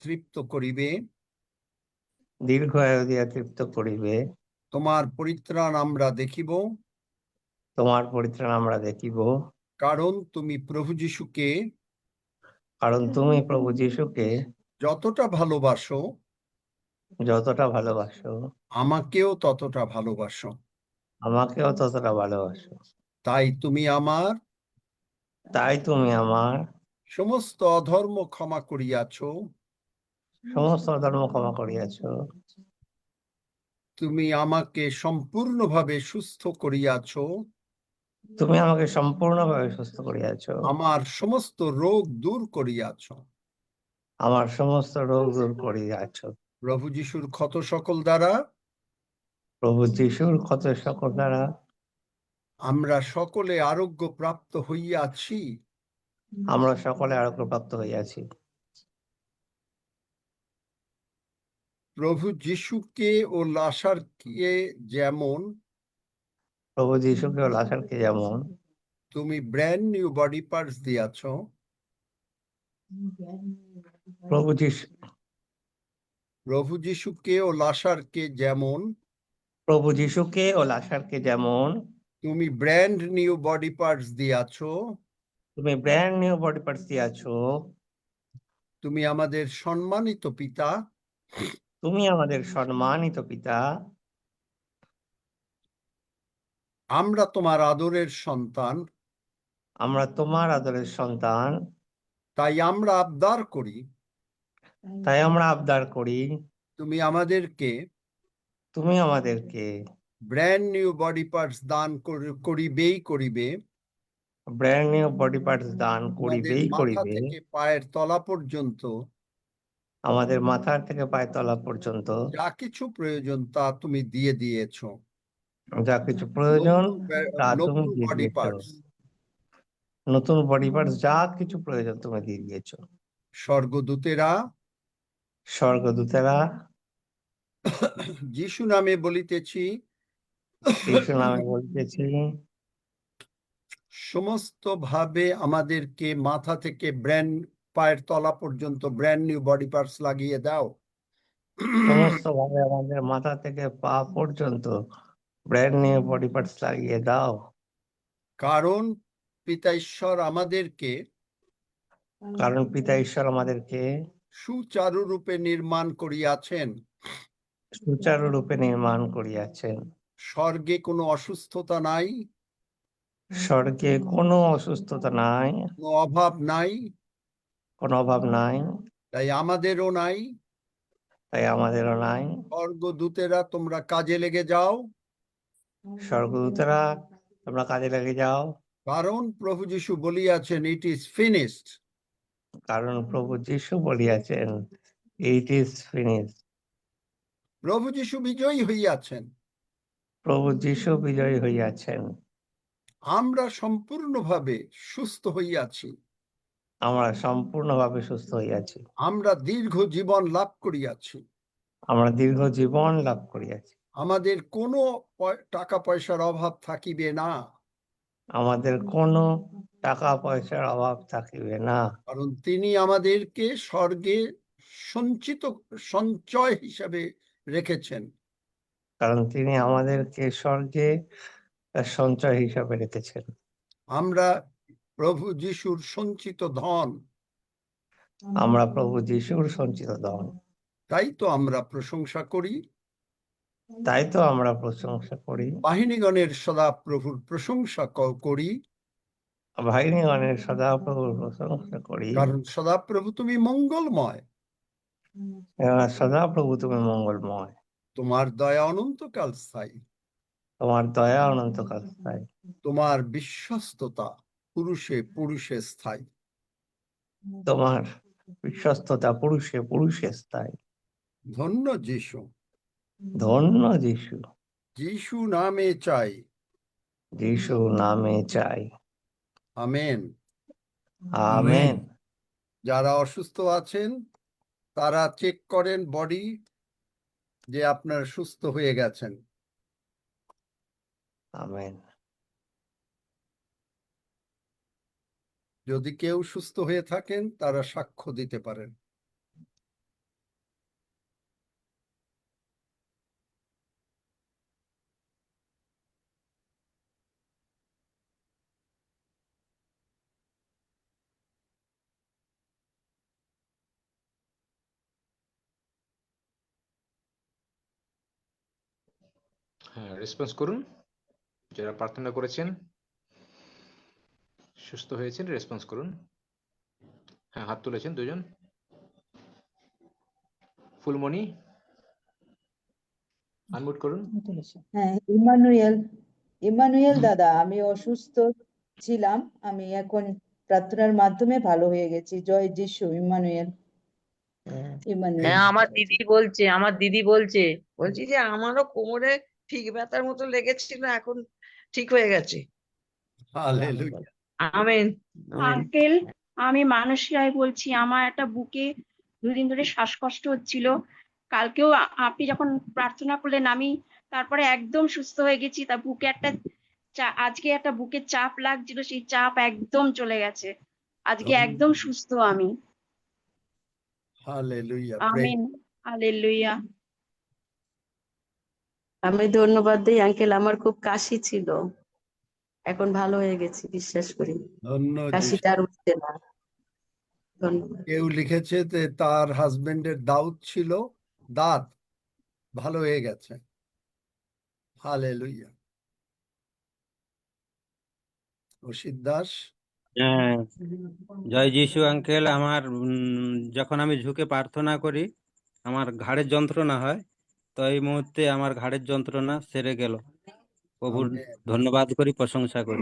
তৃপ্ত করিবে, দীর্ঘায়ু দিয়া তৃপ্ত করিবে। তোমার পরিত্রাণ আমরা দেখিব, তোমার পরিত্রাণ আমরা দেখিব, কারণ তুমি প্রভু যীশুকে কারণ তুমি প্রভু যীশুকে যতটা ভালোবাসো যতটা ভালোবাসো আমাকেও ততটা ভালোবাসো। আমাকেও ততটা ভালোবাসো। তাই তুমি আমার তাই তুমি আমার সমস্ত অধর্ম ক্ষমা করিয়াছ, সমস্ত ধর্ম ক্ষমা করিয়াছ। তুমি আমাকে সম্পূর্ণভাবে সুস্থ করিয়াছ, তুমি আমাকে সম্পূর্ণভাবে সুস্থ করিয়াছ। আমার সমস্ত রোগ দূর করিয়াছ। আমার সমস্ত রোগ দূর করিয়াছ। প্রভু যীশুর ক্ষত সকল দ্বারা প্রভু যীশুর ক্ষত সকল দ্বারা আমরা সকলে আরোগ্য প্রাপ্ত হইয়াছি। আমরা সকলে আরোগ্য প্রাপ্ত হইয়াছি। প্রভু যীশুকে ও লাসারকে যেমন প্রভু যীশুকে ও লাজারকে যেমন তুমি ব্র্যান্ড নিউ বডি পার্টস দিয়াছ, প্রভু যীশু প্রভু যীশুকে ও লাসারকে যেমন প্রভু যীশুকে ও লাজারকে যেমন তুমি ব্র্যান্ড নিউ বডি পার্টস দিয়াছ, তুমি ব্র্যান্ড নিউ বডি পার্টস দিয়াছ। তুমি আমাদের সম্মানিত পিতা, তুমি আমাদের সম্মানিত পিতা, আমরা তোমার আদরের সন্তান। আমরা তোমার আদরের সন্তান। তাই আমরা আবদার করি, তাই আমরা আবদার করি, তুমি আমাদেরকে তুমি আমাদেরকে ব্র্যান্ড নিউ বডি পার্টস দান করিবে, ব্র্যান্ড নিউ বডি পার্টস দান আমাদের করিবেই মাথা করিবে। থেকে পায়ের তলা পর্যন্ত আমাদের মাথার থেকে পায়ের তলা পর্যন্ত যা কিছু প্রয়োজন তা তুমি দিয়ে দিয়েছ। যা কিছু প্রয়োজন তা তুমি নতুন দিয়ে বডি দিয়েছ। পার্টস, নতুন বডি পার্টস যা কিছু প্রয়োজন তুমি দিয়ে দিয়েছ। স্বর্গদূতেরা স্বর্গদূতেরা যিশু নামে বলিতেছি, যিশু নামে বলিতেছি, সমস্ত ভাবে আমাদেরকে মাথা থেকে পায়ের তলা পর্যন্ত ব্র্যান্ড নিউ বডি পার্টস লাগিয়ে দাও। সমস্ত ভাবে আমাদের মাথা থেকে পা পর্যন্ত ব্র্যান্ড নিউ বডি পার্টস লাগিয়ে দাও। কারণ পিতা ঈশ্বর আমাদেরকে কারণ পিতা ঈশ্বর আমাদেরকে সুচারু রূপে নির্মাণ করিয়াছেন, সুচারুরূপে নির্মাণ করিয়াছেন। স্বর্গে কোনো অসুস্থতা নাই, স্বর্গে কোনো অসুস্থতা নাই, কোনো অভাব নাই, কোনো অভাব নাই, তাই আমাদেরও নাই। তাই আমাদেরও নাই। স্বর্গদূতেরা তোমরা কাজে লেগে যাও, স্বর্গদূতেরা তোমরা কাজে লেগে যাও, কারণ প্রভু যীশু বলিয়াছেন ইট ইজ ফিনিশড। কারণ প্রভু যীশু বলিয়াছেন ইট ইজ ফিনিশড। প্রভু যীশু বিজয়ী হইয়াছেন, প্রভু যীশু বিজয়ী হইয়াছেন। আমরা সম্পূর্ণভাবে সুস্থ হইয়াছি, আমরা সম্পূর্ণভাবে সুস্থ হইয়াছি, আমরা দীর্ঘ জীবন লাভ করিয়াছি, আমরা দীর্ঘ জীবন লাভ করিয়াছি। আমাদের কোনো টাকা পয়সার অভাব থাকিবে না, আমাদের কোনো টাকা পয়সার অভাব থাকিবে না, কারণ তিনি আমাদেরকে স্বর্গে সঞ্চয় হিসাবে রেখেছেন। কারণ তিনি আমাদেরকে স্বর্গে সঞ্চয় হিসাবে রেখেছেন। আমরা প্রভু যীশুর সঞ্চিত ধন, আমরা প্রভু যীশুর সঞ্চিত ধন। তাই তো আমরা প্রশংসা করি, তাই তো আমরা প্রশংসা করি, বাহিনীগণের সদা প্রভুর প্রশংসা করি, বাহিনীগণের সদাপ্রভুর প্রশংসা করি। কারণ সদাপ্রভু তুমি মঙ্গলময়, সদাপ্রভু তুমি মঙ্গলময়, তোমার দয়া অনন্তকাল স্থায়ী, তোমার দয়া অনন্তকাল স্থায়ী, তোমার বিশ্বস্ততা পুরুষে পুরুষে স্থায়ী। তোমার বিশ্বস্ততা পুরুষে পুরুষে স্থায়ী। ধন্য যিশু, ধন্য যিশু, যিশু নামে চাই, যিশু নামে চাই। আমেন। আমেন। যারা অসুস্থ আছেন তারা চেক করেন বডি, যে আপনার সুস্থ হয়ে গেছেন। আমেন। যদি কেউ সুস্থ হয়ে থাকেন তারা সাক্ষ্য দিতে পারেন। হ্যাঁ, রেসপন্স করুন। যারা প্রার্থনা করেছেন, সুস্থ হয়েছেন, রেসপন্স করুন। হ্যাঁ, হাত তুলেছেন দুজন। ফুলমণি, আনমিউট করুন। হ্যাঁ, ইমানুয়েল দাদা, আমি অসুস্থ ছিলাম, আমি এখন প্রার্থনার মাধ্যমে ভালো হয়ে গেছি। জয় যিশু। ইমানুয়েল। হ্যাঁ, আমার দিদি বলছে বলছি যে আমারও কোমরে ঠিক ব্যথার মতো লেগেছিল, এখন ঠিক হয়ে গেছে। হালেলুয়া। আমেন। আঙ্কেল, আমি মানসী রায় বলছি। আমার একটা বুকে 2 দিন ধরে শ্বাসকষ্ট হচ্ছিল। কালকেও আপনি যখন প্রার্থনা করলেন, আমি তারপরে একদম সুস্থ হয়ে গেছি। তা বুকে আজকে একটা বুকে চাপ লাগছিল, সেই চাপ একদম চলে গেছে। আজকে একদম সুস্থ আমি। হালেলুয়া। আমিন। হালেলুয়া। আমি ধন্যবাদ দিই আঙ্কেল, আমার খুব কাশি ছিল, এখন ভালো হয়ে গেছি বিশ্বাস করি, ধন্য যিশু। কাশিটা আর উঠছে না। ধন্যবাদ। কেউ লিখেছে যে তার হাজবেন্ডের দাউদ ছিল, দাঁত ভালো হয়ে গেছে। হালেলুয়া। অসিত দাস। হ্যাঁ, জয় যিশু আঙ্কেল। আমার যখন আমি ঝুঁকে প্রার্থনা করি আমার ঘাড়ের যন্ত্রণা হয়, তো এই মুহূর্তে আমার ঘাড়ের যন্ত্রণা সেরে গেল। প্রভুর আমেন। ধন্যবাদ করি, প্রশংসা করি।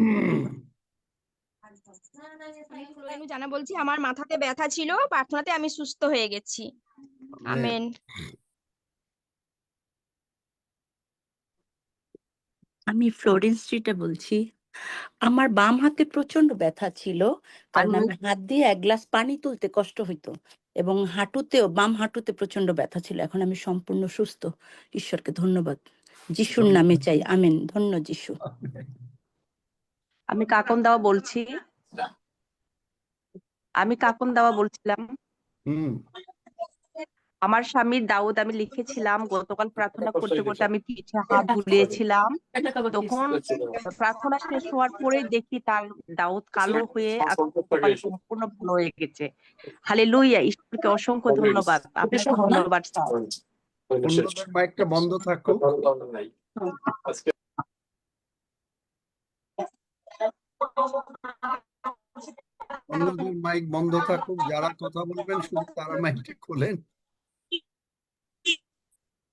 আমি জানা বলছি, আমার মাথাতে ব্যথা ছিল, প্রার্থনাতে আমি সুস্থ হয়ে গেছি। আমেন। আমি ফ্লোরেন্স স্ট্রিটে বলছি। আমার বাম হাতে প্রচন্ড ব্যথা ছিল, কারণ আমি হাত দিয়ে 1 গ্লাস পানি তুলতে কষ্ট হইতো, এবং বাম হাঁটুতে প্রচন্ড ব্যথা ছিল। এখন আমি সম্পূর্ণ সুস্থ। ঈশ্বরকে ধন্যবাদ। যিশুর নামে চাই, আমেন। ধন্য যিশু। আমি কাকন দাওয়া বলছি। বলছিলাম। আমার স্বামীর দাউদ আমি লিখেছিলাম, গতকাল প্রার্থনা করতে করতে আমি পিঠে হাত বুলিয়েছিলাম, তখন প্রার্থনা শেষ হওয়ার পরে দেখি তার দাউদ কালো হয়ে সকালে সম্পূর্ণ ভালো হয়ে গেছে। হালেলুয়া, ঈশ্বরকে অসংখ্য ধন্যবাদ। আপনাকে ধন্যবাদ স্যার। অন্যদের মাইকটা বন্ধ থাকুক। অন্যদের মাইক বন্ধ থাকুক, যারা কথা বলবেন শুধু তারা মাইকটা খোলেন।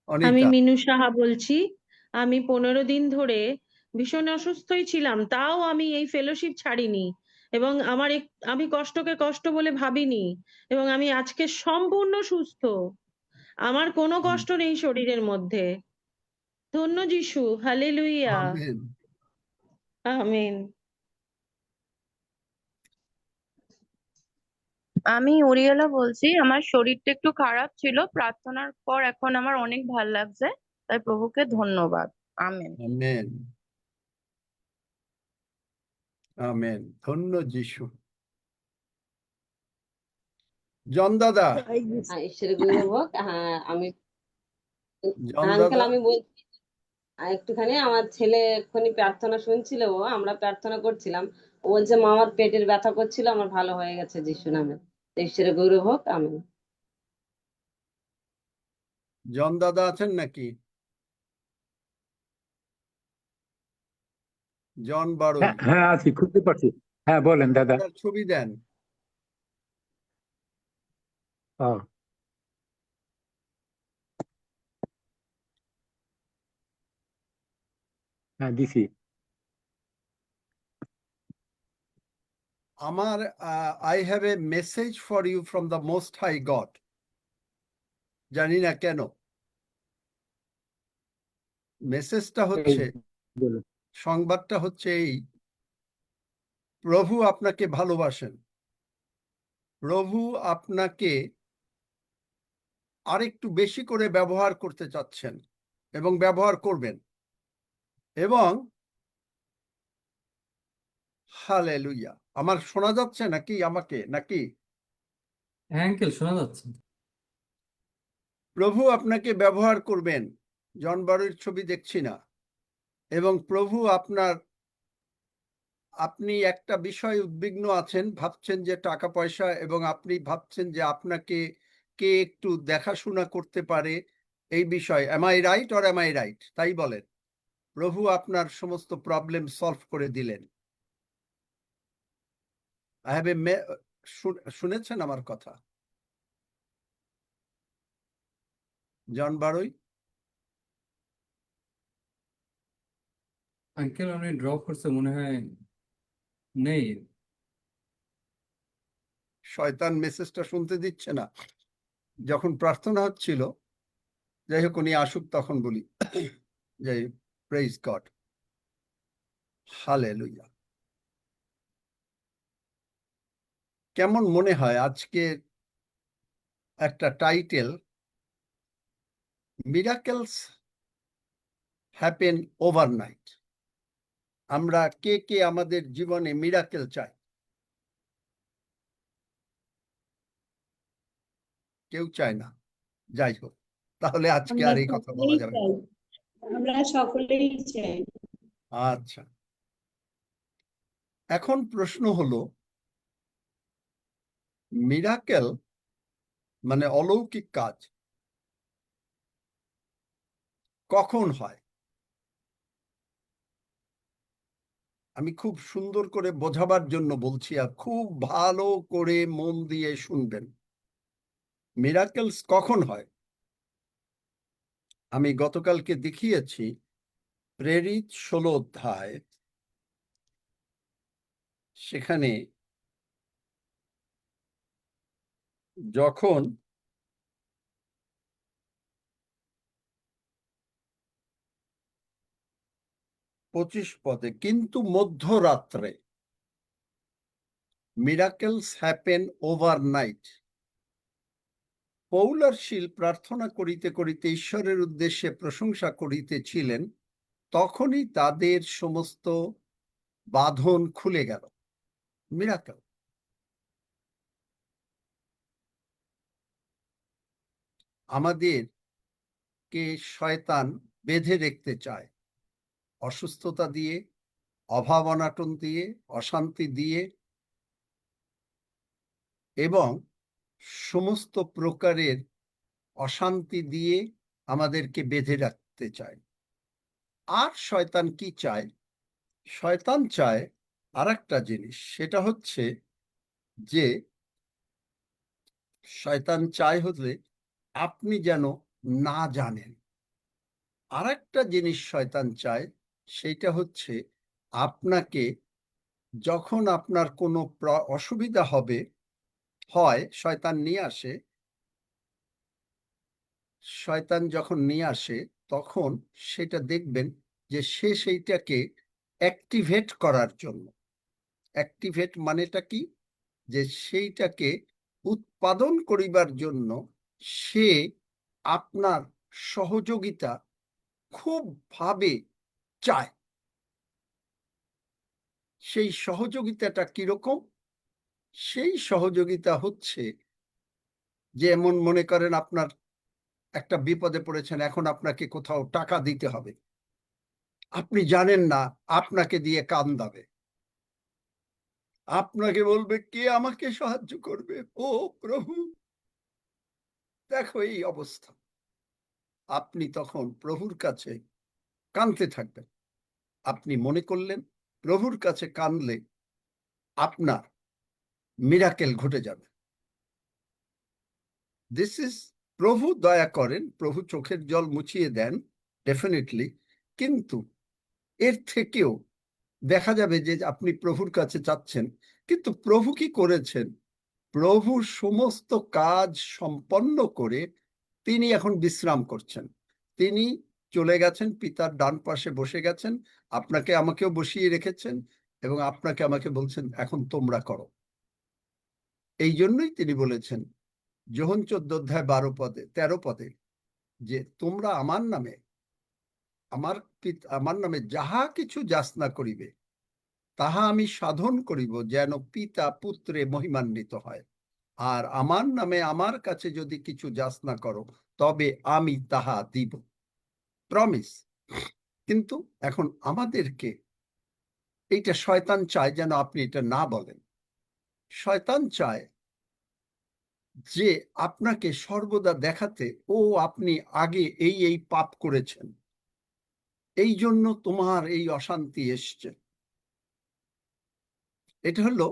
আমি অনিতা। মিনু সাহা বলছি। আমি 15 দিন ধরে ভীষণ অসুস্থই ছিলাম, তাও আমি এই ফেলোশিপ ছাড়িনি, এবং আমি কষ্টকে কষ্ট বলে ভাবিনি, এবং আমি আজকে সম্পূর্ণ সুস্থ। আমার কোনো কষ্ট নেই শরীরের মধ্যে। ধন্য যিশু। হালেলুয়া। আমেন। আমেন। আমি উরিয়েলা বলছি। আমার শরীরটা একটু খারাপ ছিল, প্রার্থনার পর এখন আমার অনেক ভালো লাগছে, তাই প্রভুকে ধন্যবাদ। আমেন। আমেন। আমেন। ধন্য যিশু। জন দাদা। ঈশ্বরের গৌরব হোক। হ্যাঁ, জন আঙ্কেল দাদা। আমি বলছি, একটুখানি আমার ছেলে এক্ষুনি প্রার্থনা শুনছিল, আমরা প্রার্থনা করছিলাম, ও বলছে মা আমার পেটের ব্যথা করছিল, আমার ভালো হয়ে গেছে যিশু নামে। ঈশ্বরের গৌরব হোক। আমেন। জন দাদা আছেন নাকি? জন বাড়ুই। হ্যাঁ আছি, খুঁজতে পারছি। হ্যাঁ বলেন দাদা। ছবি দেন। হ্যাঁ দিছি। আমার I have a message for you from the most high God. জানি না কেন মেসেজটা হচ্ছে, সংবাদটা হচ্ছে এই: প্রভু আপনাকে ভালোবাসেন, প্রভু আপনাকে আরেকটু বেশি করে ব্যবহার করতে চাচ্ছেন এবং ব্যবহার করবেন। এবং হালেলুয়া। আমার শোনা যাচ্ছে নাকি আমাকে? নাকি? হ্যাঁ আঙ্কেল, শোনা যাচ্ছে। প্রভু আপনাকে ব্যবহার করবেন। জন বাড়ুইর ছবি দেখছি না। এবং প্রভু আপনি একটা বিষয় উদ্বিগ্ন আছেন, ভাবছেন যে টাকা পয়সা, এবং আপনি ভাবছেন যে আপনাকে কে একটু দেখাশোনা করতে পারে এই বিষয়। Am I right or am I right? তাই বলেন। প্রভু আপনার সমস্ত প্রবলেম সলভ করে দিলেন। শুনেছেন আমার কথা? জন বারুই, আঙ্কেল উনি ড্রপ করছে মনে হয়, নেই। শয়তান মেসেজটা শুনতে দিচ্ছে না। যখন প্রার্থনা হচ্ছিল, যাই হোক উনি আসুক তখন বলি। যাই, প্রেইজ গড, হালেলুয়া। কেমন মনে হয় আজকে একটা টাইটেল, মিরাকেলস হ্যাপেন ওভারনাইট। আমরা কে কে আমাদের জীবনে মিরাকেল চাই? কেউ চায় না। যাই হোক, তাহলে আজকে আর এই কথা বলা যাবে না। আমরা সকলেই চাই। আচ্ছা, এখন প্রশ্ন হলো, মিরাকেল মানে অলৌকিক কাজ কখন হয়? আমি খুব সুন্দর করে বোঝাবার জন্য বলছি, আর খুব ভালো করে মন দিয়ে শুনবেন। মিরাকেলস কখন হয়? আমি গতকালকে দেখিয়েছি প্রেরিত 16 অধ্যায়, সেখানে যখন পঁচিশ পদে, কিন্তু মধ্যরাত্রে, মিরাকেলস হ্যাপেন ওভারনাইট। পৌল আর শীল প্রার্থনা করিতে করিতে ঈশ্বরের উদ্দেশ্যে প্রশংসা করিতেছিলেন, তখনই তাদের সমস্ত বাঁধন খুলে গেল। মিরাকেল। আমাদেরকে শয়তান বেঁধে রাখতে চায়, অসুস্থতা দিয়ে, অভাব অনাটন দিয়ে, অশান্তি দিয়ে, এবং সমস্ত প্রকারের অশান্তি দিয়ে আমাদেরকে বেঁধে রাখতে চায়। আর শয়তান কি চায়? শয়তান চায় আর একটা জিনিস, সেটা হচ্ছে যে শয়তান চায় হলে আপনি যেন না জানেন। আর একটা জিনিস শয়তান চায়, সেটা হচ্ছে আপনাকে, যখন আপনার কোনো অসুবিধা হয়, শয়তান যখন নিয়ে আসে, তখন সেটা দেখবেন যে সে সেইটাকে অ্যাক্টিভেট করার জন্য। অ্যাক্টিভেট মানেটা কি? যে সেইটাকে উৎপাদন করিবার জন্য সে আপনার সহযোগিতা খুব ভাবে চায়। সেই সহযোগিতাটা কিরকম? সেই সহযোগিতা হচ্ছে, যেমন মনে করেন আপনার একটা বিপদে পড়েছেন, এখন আপনাকে কোথাও টাকা দিতে হবে, আপনি জানেন না, আপনাকে দিয়ে কান্দাবে, আপনাকে বলবে কে আমাকে সাহায্য করবে? ও প্রভু, দেখো এই অবস্থা। আপনি তখন প্রভুর কাছে কাঁদতে থাকবেন। আপনি মনে করলেন প্রভুর কাছে কাঁদলে আপনার মিরাকেল ঘটে যাবে। দিস ইজ, প্রভু দয়া করেন, প্রভু চোখের জল মুছিয়ে দেন, ডেফিনেটলি। কিন্তু এর থেকেও দেখা যাবে যে আপনি প্রভুর কাছে চাচ্ছেন, কিন্তু প্রভু কি করেছেন? প্রভু সমস্ত কাজ সম্পন্ন করে তিনি এখন বিশ্রাম করছেন। তিনি চলে গেছেন, পিতার ডান পাশে বসে গেছেন, আপনাকে আমাকেও বসিয়ে রেখেছেন, এবং আপনাকে আমাকে বলছেন এখন তোমরা করো। এই জন্যই তিনি বলেছেন যোহন 14 অধ্যায় 13 পদে যে তোমরা আমার নামে যাহা কিছু যাচনা করিবে, তাহা আমি সাধন করিব, যেন পিতা পুত্রে মহিমান্বিত হয়। আর আমার নামে আমার কাছে যদি কিছু যাচনা করো, তবে আমি তাহা দিব। প্রমিস। কিন্তু এখন আমাদেরকে, এইটা শয়তান চায় যেন আপনি এটা না বলেন। শয়তান চায় যে আপনাকে সর্বদা দেখাতে, ও আপনি আগে এই পাপ করেছেন, এই জন্য তোমার এই অশান্তি এসছে। এটা হলো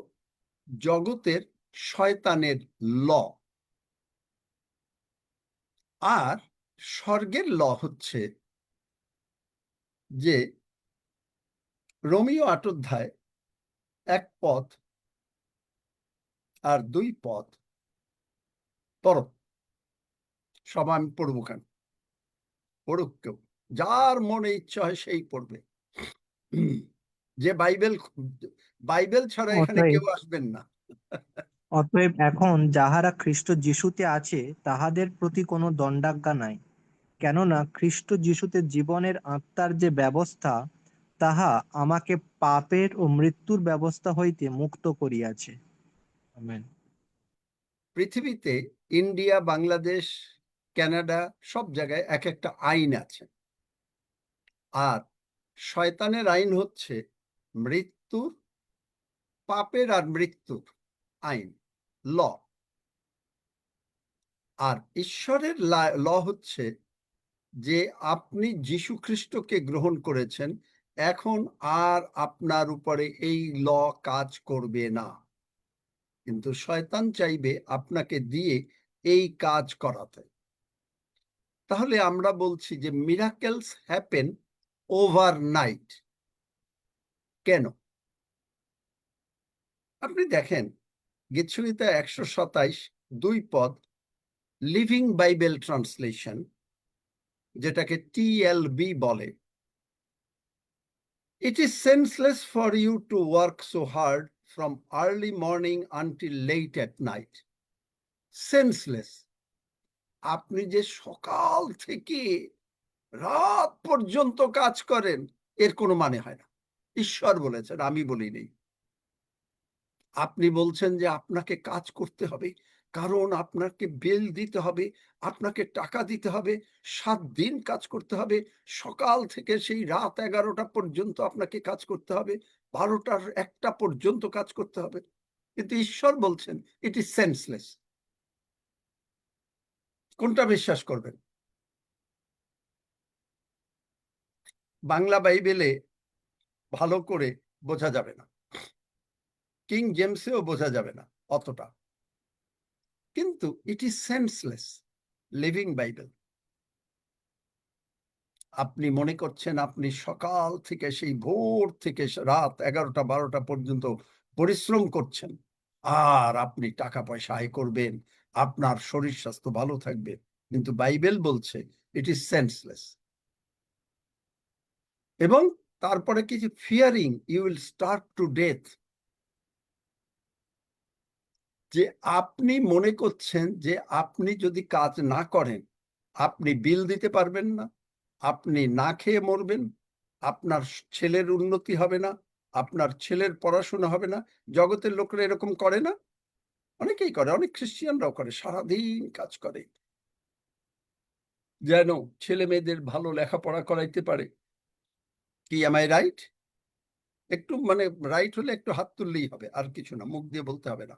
জগতের শয়তানের ল। আর স্বর্গের ল হচ্ছে যে রোমিও 8 অধ্যায় 1 পদ আর 2 পদ পড়ো। সব আমি পড়বো কেন? পড়ুক কেউ, যার মনে ইচ্ছা হয় সেই পড়বে। যে বাইবেল ছাড়া এখানে অতএব কেউ আসবেন না। অতএব এখন যাহারা খ্রিস্ট যিশুতে আছে তাহাদের প্রতি কোনো দণ্ডাজ্ঞা নাই, কেননা খ্রিস্ট যিশুতে জীবনের আত্মার যে ব্যবস্থা, তাহা আমাকে পাপের ও মৃত্যুর ব্যবস্থা হইতে মুক্ত করিয়াছে। আমেন। পৃথিবীতে ইন্ডিয়া, বাংলাদেশ, কানাডা সব জায়গায় এক একটা আইন আছে। আর শয়তানের আইন হচ্ছে মৃত্যুর, পাপের আর মৃত্যুর আইন, ল। আর ঈশ্বরের ল হচ্ছে যে আপনি যীশু খ্রিস্টকে গ্রহণ করেছেন, এখন আর আপনার উপরে এই ল কাজ করবে না। কিন্তু শয়তান চাইবে আপনাকে দিয়ে এই কাজ করাতে। তাহলে আমরা বলছি যে মিরাকেলস হ্যাপেন ওভারনাইট। কেন? আপনি দেখেন গীতসংহিতা 127 2 পদ, লিভিং বাইবেল ট্রান্সলেশন, যেটাকে TLB বলে, It is senseless for you to work so hard from early morning until late at night. Senseless. আপনি যে সকাল থেকে রাত পর্যন্ত কাজ করেন, এর কোনো মানে হয় না। ঈশ্বর বলেছেন, আমি বলিনি। আপনি বলছেন যে আপনাকে কাজ করতে হবে, কারণ আপনাকে বিল দিতে হবে, আপনাকে টাকা দিতে হবে, 7 দিন কাজ করতে হবে, সকাল থেকে সেই রাত 11টা পর্যন্ত আপনাকে কাজ করতে হবে, 12টার 1টা পর্যন্ত কাজ করতে হবে। কিন্তু ঈশ্বর বলছেন ইট ইজ সেন্সলেস। কোনটা বিশ্বাস করবেন? বাংলা বাইবেলে ভালো করে বোঝা যাবে না, কিং জেমসেও বোঝা যাবে না অতটা, কিন্তু it is senseless. Living Bible. আপনি মনে করছেন আপনি সকাল থেকে সেই ভোর থেকে রাত 11টা 12টা পর্যন্ত পরিশ্রম করছেন, আর আপনি টাকা পয়সা আয় করবেন, আপনার শরীর স্বাস্থ্য ভালো থাকবে। কিন্তু বাইবেল বলছে ইট ইজ সেন্সলেস। এবং তারপরে কিছু fearing you will starve to death, যে আপনি মনে করছেন যে আপনি যদি কাজ না করেন আপনি বিল দিতে পারবেন না, আপনি না খেয়ে মরবেন, আপনার ছেলের উন্নতি হবে না, আপনার ছেলের পড়াশোনা হবে না। জগতের লোকেরা এরকম করে না? অনেকেই করে, অনেক খ্রিস্টিয়ানরাও করে, সারাদিন কাজ করে যেন ছেলে মেয়েদের ভালো লেখাপড়া করাইতে পারে। কি am I রাইট? একটু মানে রাইট হলে একটু হাত তুললেই হবে, আর কিছু না, মুখ দিয়ে বলতে হবে না।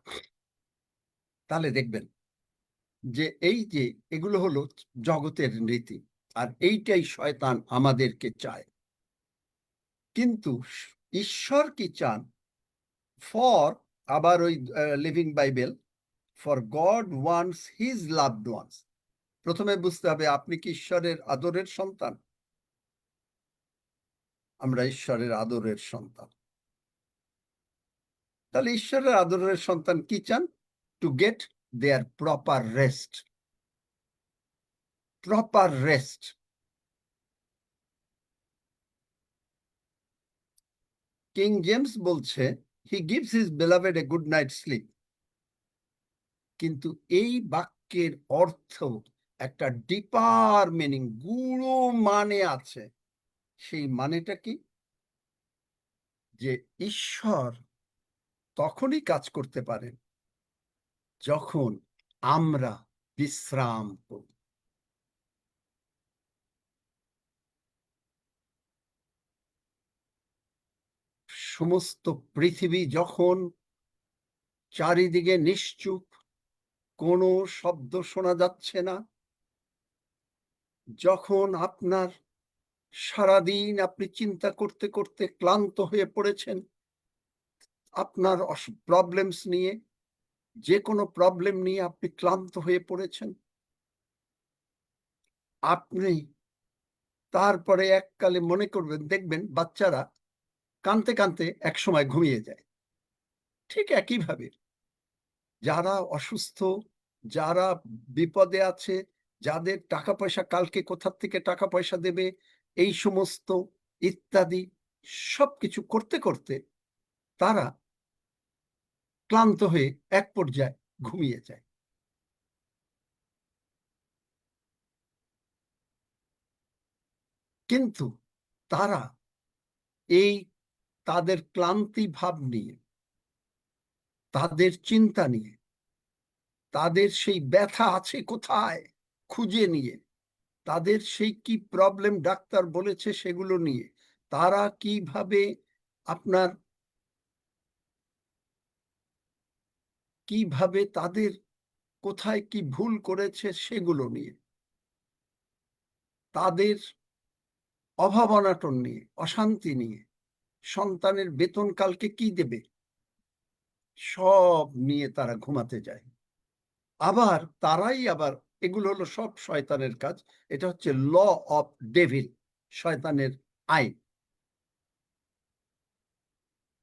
তাহলে দেখবেন যে এই যে এগুলো হলো জগতের রীতি, আর এইটাই শয়তান আমাদেরকে চায়। কিন্তু ঈশ্বর কি চান? ফর, আবার ওই living Bible, for God wants his loved ones. প্রথমে বুঝতে হবে আপনি কি ঈশ্বরের আদরের সন্তান? আমরা ঈশ্বরের আদরের সন্তান। তাহলে ঈশ্বরের আদরের সন্তান কি চান? To get their proper rest. Proper rest. King James বলছে he gives his beloved a good night sleep. কিন্তু এই বাক্যের অর্থ একটা ডিপার মিনিং, গূঢ় মানে আছে। সেই মানেটা কি? যে ঈশ্বর তখনই কাজ করতে পারেন যখন আমরা বিশ্রাম করি। সমস্ত পৃথিবী যখন চারিদিকে নিশ্চুপ, কোনো শব্দ শোনা যাচ্ছে না, যখন আপনার সারাদিন আপনি চিন্তা করতে করতে ক্লান্ত হয়ে পড়েছেন আপনার প্রবলেমস নিয়ে, যে কোনো প্রবলেম নিয়ে আপনি ক্লান্ত হয়ে পড়েছেন, আপনি তারপরে এককালে মনে করবেন, দেখবেন বাচ্চারা কাঁদতে কাঁদতে এক সময় ঘুমিয়ে যায়। ঠিক একইভাবে যারা অসুস্থ, যারা বিপদে আছে, যাদের টাকা পয়সা কালকে কোথা থেকে টাকা পয়সা দেবে, এই সমস্ত ইত্যাদি সবকিছু করতে করতে তারা ক্লান্ত হয়ে এক পর্যায়ে ঘুমিয়ে যায়। কিন্তু তারা এই তাদের ক্লান্তি ভাব নিয়ে, তাদের চিন্তা নিয়ে, তাদের সেই ব্যথা আছে কোথায় খুঁজে নিয়ে, তাদের সেই কি প্রবলেম ডাক্তার বলেছে সেগুলো নিয়ে, তারা কিভাবে তাদের কোথায় কি ভুল করেছে সেগুলো নিয়ে, তাদের অভাব অনাটন নিয়ে, অশান্তি নিয়ে, সন্তানের বেতন কালকে কি দেবে, সব নিয়ে তারা ঘুমাতে যায়। আবার এগুলো হলো সব শয়তানের কাজ। এটা হচ্ছে ল অফ ডেভিল, শয়তানের আইন।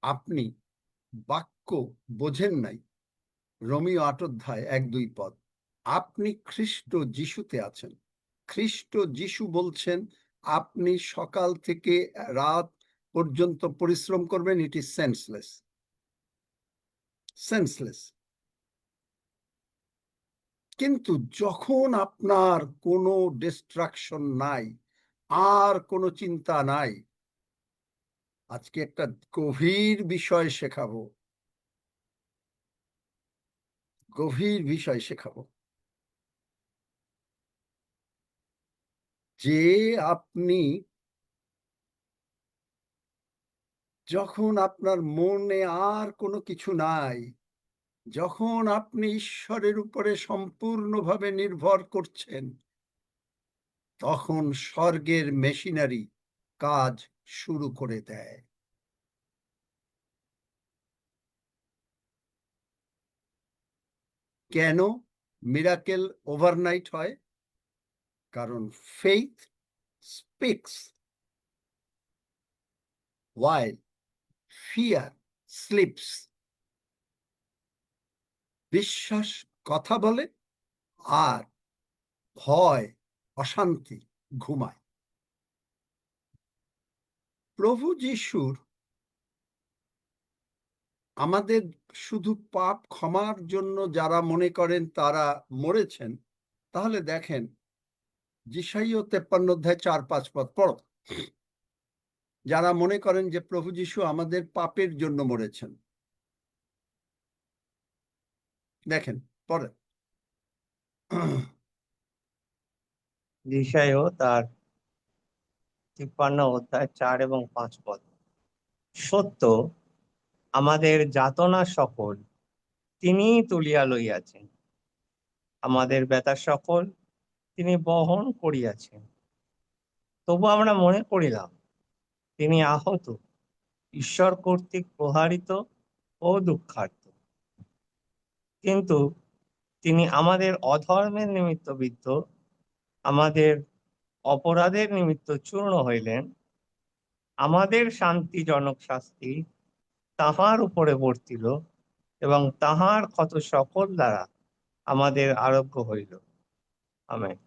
আপনি বাক্য বোঝেন নাই, রোমিও 8 অধ্যায় 1-2 পদ। আপনি খ্রিস্ট যিশুতে আছেন। খ্রিস্ট যিশু বলছেন আপনি সকাল থেকে রাত পর্যন্ত পরিশ্রম করবেন, ইট ইজ সেন্সলেস। কিন্তু যখন আপনার কোনো ডিস্ট্রাকশন নাই, আর কোনো চিন্তা নাই, আজকে একটা গভীর বিষয় শেখাবো, যে আপনি যখন আপনার মনে আর কোনো কিছু নাই, যখন আপনি ঈশ্বরের উপরে সম্পূর্ণভাবে নির্ভর করছেন, তখন স্বর্গের মেশিনারি কাজ শুরু করে দেয়। কেন মিরাকেল ওভারনাইট হয়? কারণ faith speaks while fear sleeps। বিশ্বাস কথা বলে আর ভয়, অশান্তি ঘুমায়। প্রভু যিশুর আমাদের শুধু পাপ ক্ষমার জন্য যারা মনে করেন তারা মরেছেন, তাহলে দেখেন যিশাইয় 53 অধ্যায় 4-5 পদ পড়ো। যারা মনে করেন যে প্রভু যিশু আমাদের পাপের জন্য মরেছেন, দেখেন পরে। যিশাইও তার 53 অধ্যায় 4 এবং 5 পদ। সত্য আমাদের যাতনা সকল তিনি তুলিয়া লইয়াছেন, আমাদের ব্যথা সকল তিনি বহন করিয়াছেন। তবু আমরা মনে করিলাম তিনি আহত, ঈশ্বর কর্তৃক প্রহারিত ও দুঃখার্ত। কিন্তু তিনি আমাদের অধর্মের নিমিত্ত বিদ্ধ, আমাদের অপরাধের নিমিত্ত চূর্ণ হইলেন। আমাদের শান্তিজনক শাস্তি তাহার উপরে বর্তিল, এবং তাহার ক্ষত সকল দ্বারা আমাদের আরোগ্য হইল। আমেন।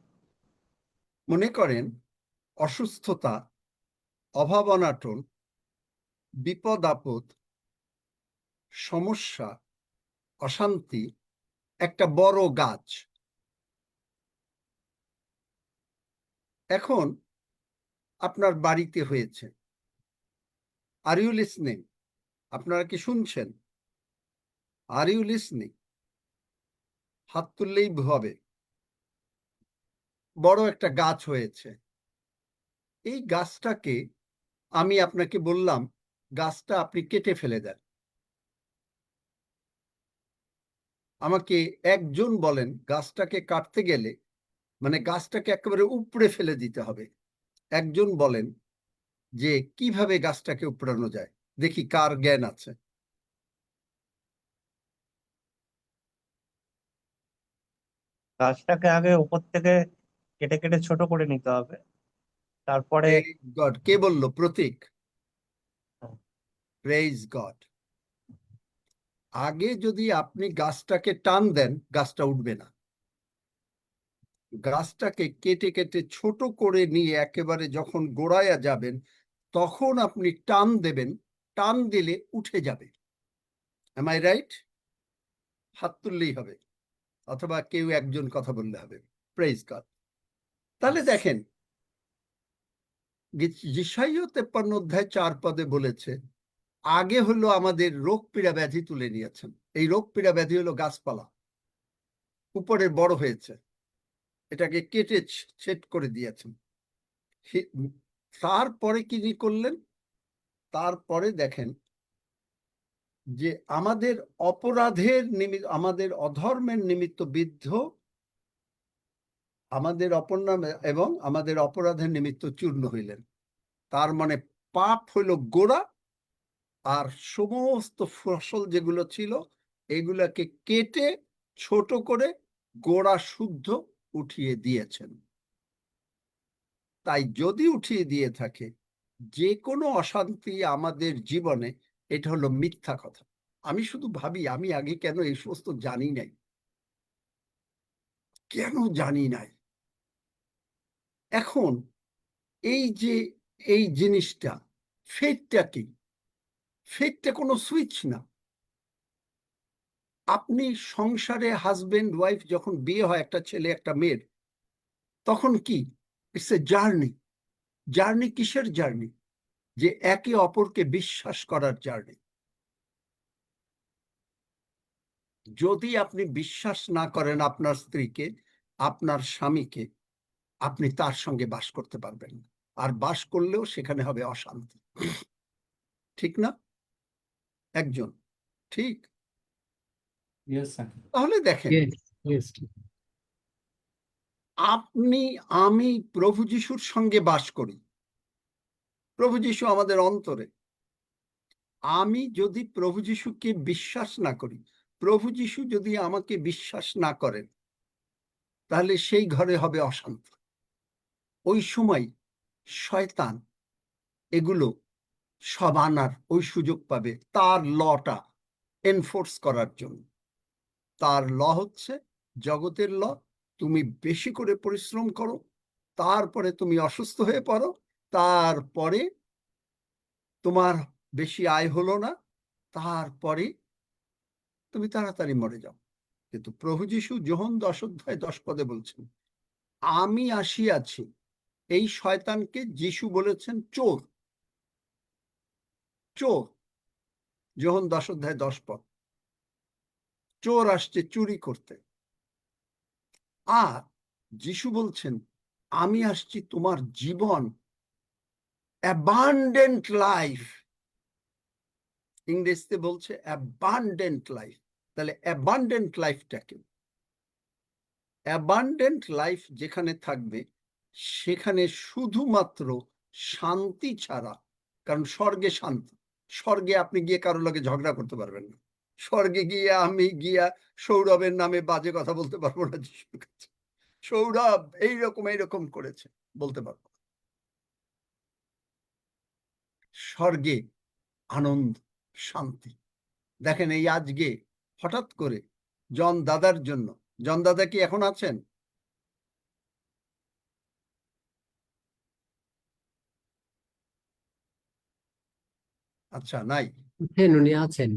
মনে করেন অসুস্থতা, অভাব অনাটন, বিপদ আপদ, সমস্যা, অশান্তি একটা বড় গাছ। এখন আপনার বাড়িতে হয়েছে। Are you listening? আপনারা কি শুনছেন? Are you listening? হাত তুললেই হবে। বড় একটা গাছ হয়েছে। এই গাছটাকে আমি আপনাকে বললাম, গাছটা আপনি কেটে ফেলে দেন। আমাকে একজন বলেন গাছটাকে কাটতে গেলে, মানে গাছটাকে একেবারে উপড়ে ফেলে দিতে হবে, একজন বলেন যে কিভাবে গাছটাকে উপড়ানো যায়, দেখি কার জ্ঞান আছে। গাছটাকে আগে উপর থেকে কেটে কেটে ছোট করে নিতে হবে, তারপরে গড, কে বললো? প্রতীক। Praise God. আগে যদি আপনি গাছটাকে টান দেন, গাছটা উঠবে না। গাছটাকে কেটে কেটে ছোট করে নিয়ে একেবারে যখন গোড়ায় যাবেন, তখন আপনি টান দেবেন, টান দিলে উঠে যাবে। Am I right? হাত তুললেই হবে, অথবা কেউ একজন কথা বললে হবে। Praise God. তাহলে দেখেন, যিশাইয়া 53 অধ্যায় 4 পদে বলেছে, আগে হলো আমাদের রোগ পীড়া ব্যাধি তুলে নিয়েছেন। এই রোগ পীড়া ব্যাধি হলো গাছপালা, উপরে বড় হয়েছে, এটাকে কেটে ছেট করে দিয়েছেন। তারপরে কি করলেন? তারপরে দেখেন যে আমাদের অপরাধের নিমিত্ত, আমাদের অধর্মের নিমিত্ত বিদ্ধ, আমাদের অপরাধ এবং আমাদের অপরাধের নিমিত্ত চূর্ণ হইলেন। তার মানে পাপ হইল গোড়া, আর সমস্ত ফসল যেগুলো ছিল এগুলাকে কেটে ছোট করে গোড়া শুদ্ধ উঠিয়ে দিয়েছেন। তাই যদি উঠিয়ে দিয়ে থাকে যে কোনো অশান্তি আমাদের জীবনে, এটা হলো মিথ্যা কথা। আমি শুধু ভাবি, আমি আগে কেন এই সমস্ত জানি নাই, কেন জানি নাই। এখন এই যে এই জিনিসটা, ফেটটা কি? ফেটটা কোনো সুইচ না। আপনি সংসারে হাজবেন্ড ওয়াইফ যখন বিয়ে হয়, একটা ছেলে একটা মেয়ের, তখন কি? It's a journey. জার্নি কিসের জার্নি? যে একে অপরকে বিশ্বাস করার জার্নি। যদি আপনি বিশ্বাস না করেন আপনার স্ত্রীকে, আপনার স্বামীকে, আপনি তার সঙ্গে বাস করতে পারবেন না। আর বাস করলেও সেখানে হবে অশান্তি। ঠিক না? একজন ঠিক? Yes, sir. তাহলে দেখেন, Yes. আপনি আমি প্রভু যিশুর সঙ্গে বাস করি, প্রভু যিশু আমাদের অন্তরে। আমি যদি প্রভু যিশুকে বিশ্বাস না করি, প্রভু যিশু যদি আমাকে বিশ্বাস না করেন, তাহলে সেই ঘরে হবে অশান্তি। ওই সময় শয়তান এগুলো সব আনার ওই সুযোগ পাবে, তার লটা এনফোর্স করার জন্য। তার ল হচ্ছে জগতের ল। তুমি বেশি করে পরিশ্রম করো, তারপরে তুমি অসুস্থ হয়ে পড়ো, তারপরে তোমার বেশি আয় হলো না, তারপরে তুমি তাড়াতাড়ি মরে যাও। কিন্তু প্রভু যিশু যোহন 10 অধ্যায় 10 পদে বলছেন, আমি আসিয়াছি। এই শয়তানকে যিশু বলেছেন চোর। চোর, যোহন 10 অধ্যায় 10 পদ। চোর আসছে চুরি করতে। আর যিশু বলছেন, আমি আসছি তোমার জীবন, অ্যাবান্ডেন্ট লাইফ। ইংরেজিতে বলছে অ্যাবান্ডেন্ট লাইফ। তাহলে অ্যাবান্ডেন্ট লাইফটা কি? অ্যাবান্ডেন্ট লাইফ যেখানে থাকবে, সেখানে শুধুমাত্র শান্তি ছাড়া, কারণ স্বর্গে শান্তি। স্বর্গে আপনি গিয়ে কারোর লগে ঝগড়া করতে পারবেন না। স্বর্গে গিয়ে আমি গিয়া সৌরভের নামে বাজে কথা বলতে পারবো না যিশুর কাছে। সৌরভ এইরকম করেছে বলতে পারবো। স্বর্গে আনন্দ, শান্তি। দেখেন, এই আজকে হঠাৎ করে জন দাদার জন্য, জন দাদা কি এখন আছেন? আচ্ছা, নাই। উনি আছেন।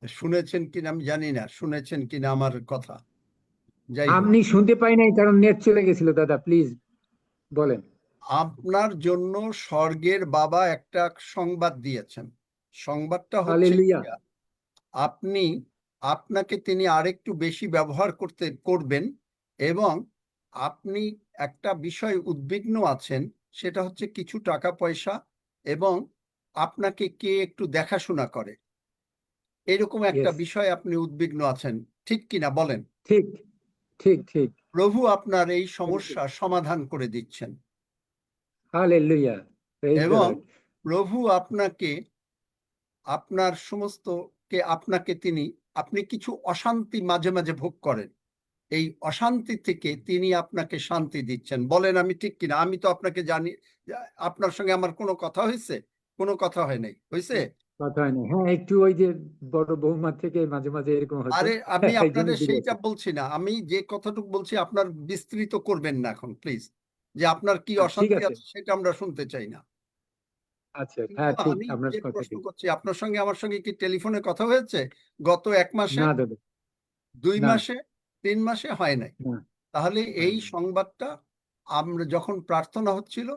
শুনেছেন কিনা আমি জানি না, শুনেছেন কিনা আমার কথা। যাই হোক, আপনি শুনতে পাই নাই কারণ নেট চলে গেছিল। দাদা প্লিজ বলেন। আপনার জন্য স্বর্গের বাবা একটা সংবাদ দিয়েছেন। সংবাদটা হচ্ছে হালেলুয়া। আপনি, আপনাকে তিনি আরেকটু বেশি ব্যবহার করবেন, এবং আপনি একটা বিষয় উদ্বিগ্ন আছেন, সেটা হচ্ছে কিছু টাকা পয়সা, এবং আপনাকে কে একটু দেখাশোনা করে, এরকম একটা Yes. বিষয় আপনি উদ্বিগ্ন আছেন। ঠিক কিনা বলেন? ঠিক ঠিক ঠিক। প্রভু আপনার এই সমস্যা সমাধান করে দিচ্ছেন। Hallelujah. Praise the এবং Lord. প্রভু আপনাকে আপনার আপনাকে আপনি কিছু অশান্তি মাঝে মাঝে ভোগ করেন, এই অশান্তি থেকে তিনি আপনাকে শান্তি দিচ্ছেন। বলেন আমি ঠিক কিনা? আমি তো আপনাকে জানি, আপনার সঙ্গে আমার কোনো কথা হয়েছে? কোনো কথা হয় নাই, হয়েছে? কথা হয় না। হ্যাঁ, একটু ওই যে বড় বৌমা থেকে মাঝে মাঝে এরকম হতো। আরে আমি এই জন্য আপনাদের সেইটা জিজ্ঞাসা। বলছি না, আমি যে কথাটুকু বলছি আপনার বিস্তৃত করবেন না এখন প্লিজ, যে আপনার কি ঠিক অশান্তি আছে। আছে সেটা আমরা শুনতে চাই না। আচ্ছা, কিন্তু হ্যাঁ ঠিক, আমি আপনার যে কথা প্রশ্ন ঠিক। করছি, আপনার সঙ্গে আমার সঙ্গে কি টেলিফোনে কথা হয়েছে গত 1 মাসে, না দাদা, 2 না, মাসে, 3 মাসে? হয় নাই। না, তাহলে হয় এই না। সংবাদটা আমরা যখন প্রার্থনা হচ্ছিল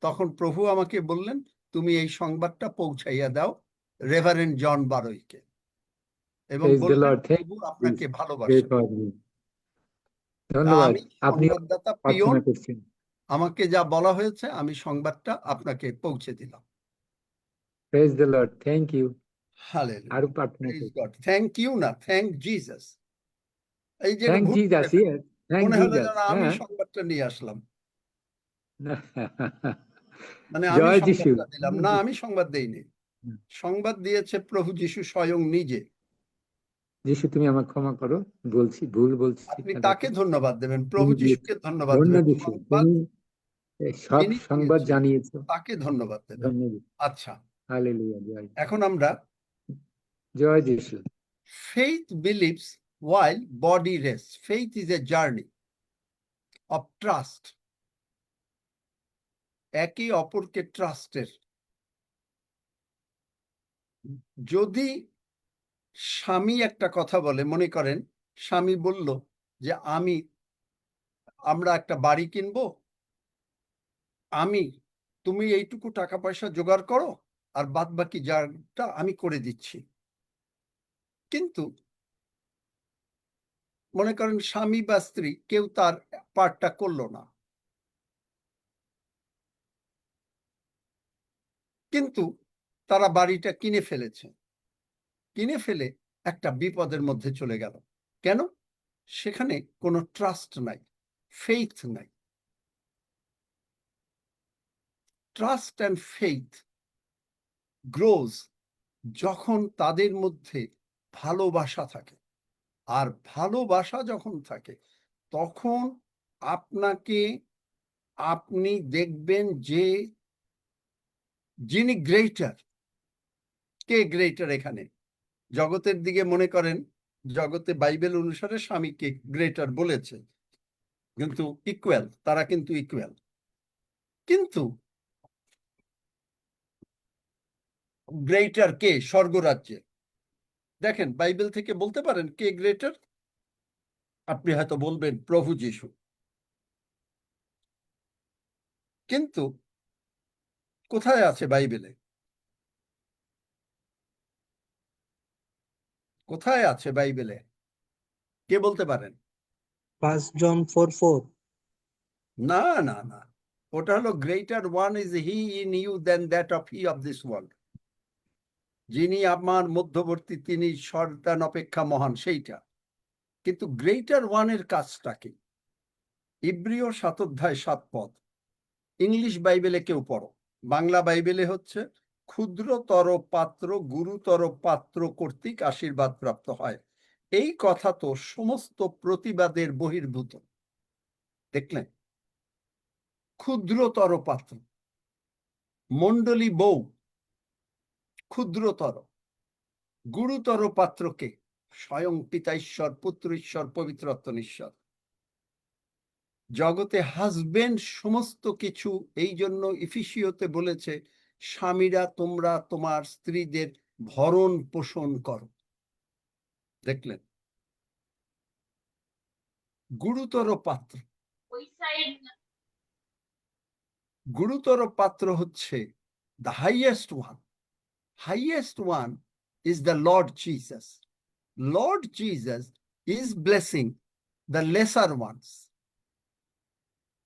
তখন প্রভু আমাকে বললেন, তুমি এই সংবাদটা পৌঁছাইয়া দাও রেভারেন্ড জন বারোইকে, এবং Praise the বললেন Lord. Thank প্রভু you. আপনাকে Great ভালোবাসেন। for you. তা ধন্যবাদ। আমি আপনি সংবাদদাতা পিয়ন, প্রার্থনা করছেন। আমাকে যা বলা হয়েছে আমি সংবাদটা আপনাকে পৌঁছে দিলাম। Praise the Lord. Thank you. আরো হালেলুয়া, প্রার্থনা প্রেজ করছেন। গড। থ্যাংক ইউ না, থ্যাংক জিসাস। এই যে Thank ভুল Jesus. করে ফেললাম। Yes. Thank মনে হলো Jesus. যেন আমি হ্যাঁ। সংবাদটা নিয়ে আসলাম, মানে আমি জয় যিশু। সংবাদটা দিলাম না, আমি সংবাদ দেইনি। সংবাদ দিয়েছে প্রভু যিশু স্বয়ং নিজে। যিশু তুমি আমাকে ক্ষমা করো, বলছি ভুল বলছি আপনি শিক্ষা তাকে ধন্যবাদ দেবেন, প্রভু তুমি দিয়েছো। যিশুকে ধন্যবাদ ধন্য দেবেন। যিশু, সংবাদ তুমি সব যিনি সংবাদ দিয়েছেন জানিয়েছো। তাকে ধন্যবাদ দেবেন। ধন্যবাদ। আচ্ছা, হালেলুয়া। জয়, এখন আমরা জয় যিশু। faith believes while body rests. Faith is a journey of trust. একে অপরকে ট্রাস্টের। যদি স্বামী একটা কথা বলে, মনে করেন স্বামী বলল যে আমরা একটা বাড়ি কিনবো, তুমি এইটুকু টাকা পয়সা জোগাড় করো আর বাদ বাকি যাটা আমি করে দিচ্ছি। কিন্তু মনে করেন স্বামী বা স্ত্রী কেউ তার পার্টটা করলো না, কিন্তু তারা বাড়িটা কিনে ফেলেছে। কিনে ফেলে একটা বিপদের মধ্যে চলে গেল। কেন? সেখানে কোনো ট্রাস্ট নাই, ফেইথ নাই। ট্রাস্ট অ্যান্ড ফেইথ গ্রোজ যখন তাদের মধ্যে ভালোবাসা থাকে। আর ভালোবাসা যখন থাকে তখন আপনি দেখবেন যে যিনি গ্রেটার, কে গ্রেটার এখানে? জগতের দিকে মনে করেন, জগতে বাইবেল অনুসারে স্বামীকে গ্রেটার বলেছে, কিন্তু ইকুয়াল, তারা কিন্তু ইকুয়াল। কিন্তু গ্রেটার কে স্বর্গরাজ্যে? দেখেন বাইবেল থেকে বলতে পারেন কে গ্রেটার? আপনি হয়তো বলবেন প্রভু যিশু, কিন্তু কোথায় আছে বাইবেলে? কোথায় আছে বাইবেলে? কে বলতে পারেন? 1 জন 4:4। না না না, ওটা হলো greater one is he in you then that of he of this world. যিনি আমার মধ্যবর্তী তিনি শয়তান অপেক্ষা মহান, সেইটা। কিন্তু গ্রেটার ওয়ানের কাজটা কি? ইব্রিয় 7 অধ্যায় 7 পদ। ইংলিশ বাইবেলে কেউ পড়ো, বাংলা বাইবেলে হচ্ছে ক্ষুদ্রতর পাত্র গুরুতর পাত্র কর্তৃক আশীর্বাদ প্রাপ্ত হয়। এই কথা তো সমস্ত প্রতিবাদের বহির্ভূত। দেখলেন? ক্ষুদ্রতর পাত্র, মণ্ডলী বউ ক্ষুদ্রতর, গুরুতর পাত্রকে স্বয়ং পিতা ঈশ্বর, পুত্র ঈশ্বর, পবিত্র ঈশ্বর। জগতে হাজবেন্ড সমস্ত কিছু, এই জন্য ইফিসিওতে বলেছে স্বামীরা তোমরা তোমার স্ত্রীদের ভরণ পোষণ করো। দেখলেন? গুরুতর পাত্র, গুরুতর পাত্র হচ্ছে the highest one. Highest one is the Lord Jesus. Lord Jesus is blessing the lesser ones.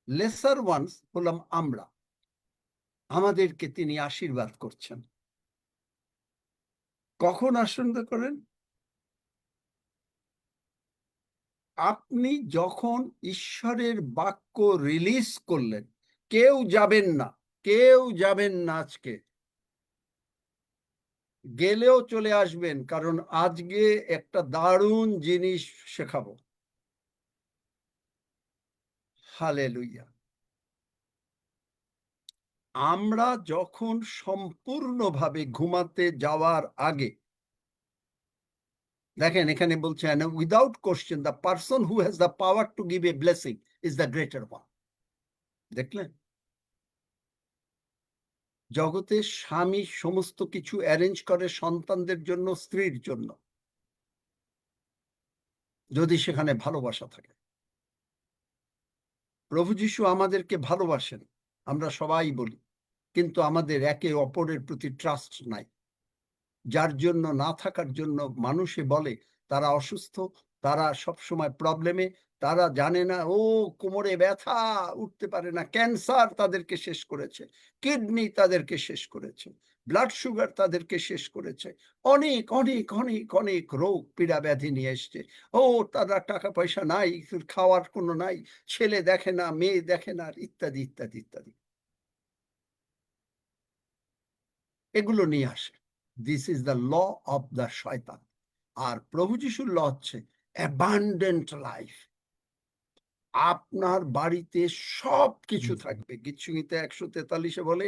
Lesser ones হলাম আমরা, আমাদেরকে তিনি আশীর্বাদ করছেন। কখন আশীর্বাদ করেন? আপনি যখন ঈশ্বরের বাক্য রিলিজ করলেন, কেউ যাবেন না, কেউ যাবেন না আজকে, গেলেও চলে আসবেন, কারণ আজকে একটা দারুণ জিনিস শেখাবো। হালেলুয়া। আমরা যখন সম্পূর্ণভাবে ঘুমাতে যাওয়ার আগে, দেখেন এখানে বলছেন without question the person who has the power to give a blessing is the greater one. দেখলেন, জগতে স্বামী সমস্ত কিছু অ্যারেঞ্জ করে সন্তানদের জন্য, স্ত্রীর জন্য, যদি সেখানে ভালোবাসা থাকে। প্রভু যীশু আমাদেরকে ভালোবাসেন, আমরা সবাই বলি, কিন্তু আমাদের একে অপরের প্রতি ট্রাস্ট নাই, যার জন্য না থাকার জন্য মানুষে বলে তারা অসুস্থ, তারা সবসময় প্রবলেমে, তারা জানে না, ও কোমরে ব্যথা, উঠতে পারে না, ক্যান্সার তাদেরকে শেষ করেছে, কিডনি তাদেরকে শেষ করেছে, ব্লাড সুগার তাদেরকে শেষ করেছে, অনেক অনেক অনেক অনেক রোগ পীড়া ব্যাধি নিয়ে এসছে। ও তারা টাকা পয়সা নাই, খাওয়ার কোনো নাই, ছেলে দেখে না, মেয়ে দেখে না, ইত্যাদি ইত্যাদি ইত্যাদি, এগুলো নিয়ে আসে। This is the law of the শয়তান। আর প্রভু যিশুর ল হচ্ছে অ্যাবান্ডেন্ট লাইফ। আপনার বাড়িতে সব কিছু থাকবে। গীতসংহিতা 143-এ বলে,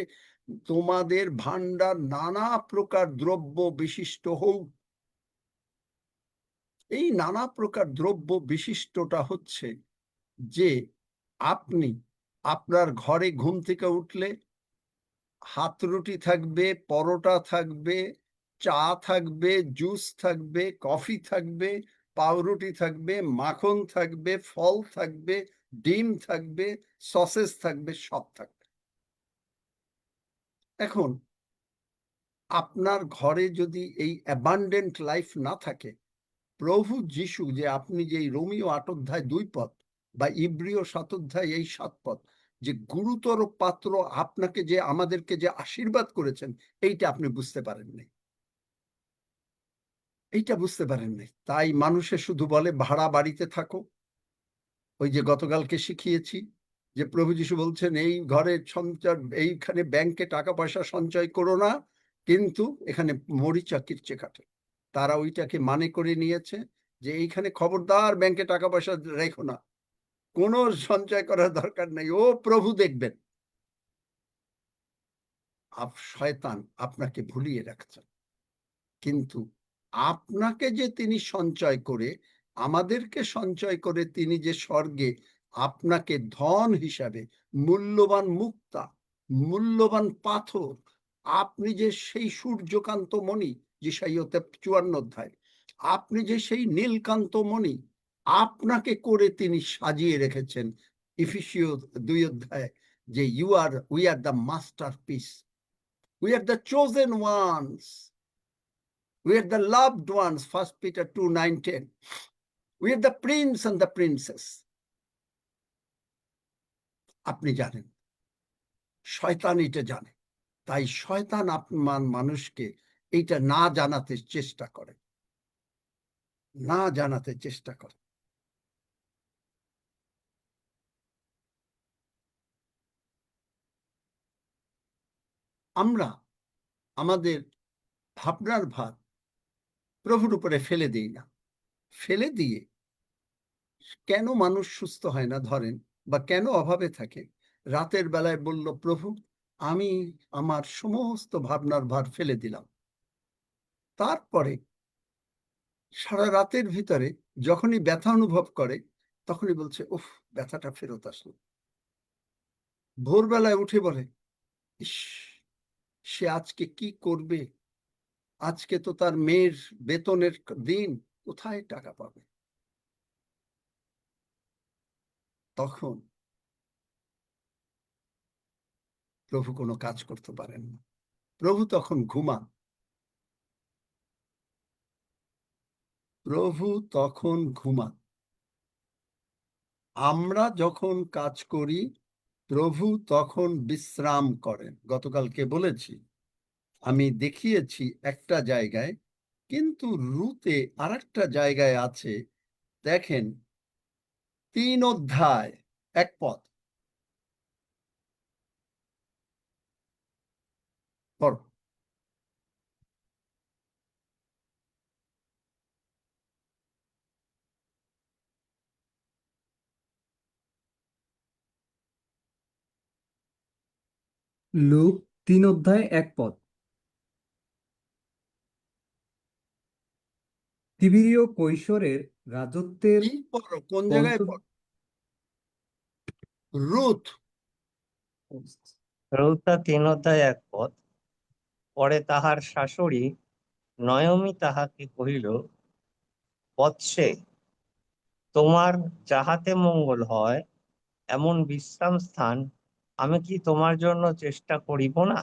তোমাদের ভান্ডার নানা প্রকার দ্রব্য বিশিষ্ট হোক। এই নানা প্রকার দ্রব্য বিশিষ্টটা হচ্ছে যে আপনি আপনার ঘরে ঘুম থেকে উঠলে হাত রুটি থাকবে, পরোটা থাকবে, চা থাকবে, জুস থাকবে, কফি থাকবে, পাউরুটি থাকবে, মাখন থাকবে, ফল থাকবে, ডিম থাকবে, সসেস থাকবে, সব থাকবে। এখন আপনার ঘরে যদি এই অ্যাবান্ডেন্ট লাইফ না থাকে, প্রভু যিশু যে আপনি যে রোমিও 8:2 বা ইব্রিয় 7 7 যে গুরুতর পাত্র আপনাকে যে আমাদেরকে যে আশীর্বাদ করেছেন, এইটা আপনি বুঝতে পারেন নাই, এইটা বুঝতে পারেন নাই। তাই মানুষে শুধু বলে ভাড়া বাড়িতে থাকো। ওই যে গতকালকে শিখিয়েছি যে প্রভু যিশু বলছেন এই ঘরে সঞ্চয়, এইখানে ব্যাংকে টাকা পয়সা সঞ্চয় করো না, কিন্তু এখানে মরিচা কিরচে কাটে। তারা ওইটাকে মানে করে নিয়েছে যে এইখানে খবরদার ব্যাংকে টাকা পয়সা রেখো না, কোনো সঞ্চয় করার দরকার নেই, ও প্রভু দেখবেন। শয়তান আপনাকে ভুলিয়ে রাখছেন, কিন্তু আপনাকে যে তিনি সঞ্চয় করে, আমাদেরকে সঞ্চয় করে তিনি যে স্বর্গে আপনাকে ধন হিসাবে, মূল্যবান মুক্তা, মূল্যবান পাথর, আপনি যে সেই সূর্যকান্ত মণি, যেসাইয়তে 54 আপনি যে সেই নীলকান্ত মণি, আপনাকে করে তিনি সাজিয়ে রেখেছেন। ইফিসীয় 2 যে we are the masterpiece, we are the chosen ones, we are the loved ones, 1 Peter 2:9-10. We are the prince and the princess. আপনি জানেন, শয়তান এটা জানে, তাই শয়তান আপনার মানুষকে এইটা না জানাতে চেষ্টা করে, না জানাতে চেষ্টা করে। আমরা আমাদের ভাবনার ভার প্রভুর উপরে ফেলে দিই না, ফেলে দিয়ে কেন মানুষ সুস্থ হয় না ধরেন, বা কেন অভাবে থাকে, রাতের বেলায় বলল প্রভু আমি আমার সমস্ত ভাবনার ভার ফেলে দিলাম। তারপরে সারা রাতের ভিতরে যখনই ব্যথা অনুভব করে, তখনই বলছে উফ, ব্যথাটা ফেরত আসলো। ভোরবেলায় উঠে বলে ইস, সে আজকে কি করবে, আজকে তো তার মেয়ের বেতনের দিন, কোথায় টাকা পাবে। তখন প্রভু কোনো কাজ করতে পারেন না, প্রভু তখন ঘুমান, প্রভু তখন ঘুমান। আমরা যখন কাজ করি, প্রভু তখন বিশ্রাম করেন। গতকালকে বলেছি, আমি দেখিয়েছি একটা জায়গায়, কিন্তু রুতে আরেকটা জায়গায় আছে, দেখেন 3 অধ্যায় 1 পদ। লুক 3 অধ্যায় 1 পদ। তিবিরিয় কৈশোরের রাজত্বের কি পড়ো, কোন জায়গায় পঞ্চম পড়ো? রুথ। রৌতা 3 অধ্যায় 1 পদ। পরে তাহার শাশুড়ি নয়মি তাহাকে কহিল, বৎসে, তোমার যাহাতে মঙ্গল হয় এমন বিশ্রাম স্থান আমি কি তোমার জন্য চেষ্টা করিব না?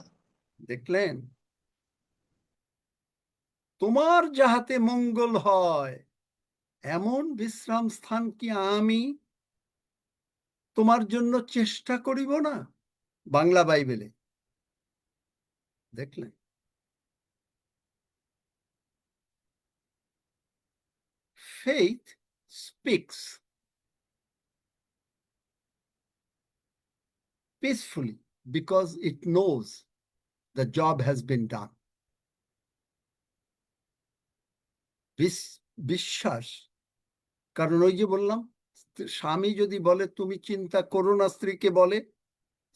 দেখলেন, তোমার যাহাতে মঙ্গল হয় এমন বিশ্রাম স্থান কি আমি তোমার জন্য চেষ্টা করিব না? বাংলা বাইবেলে। দেখলেন, faith speaks peacefully because it knows the job has been done. বিশ্বাস, কারণ ওই যে বললাম, স্বামী যদি বলে তুমি চিন্তা করো না, স্ত্রীকে বলে,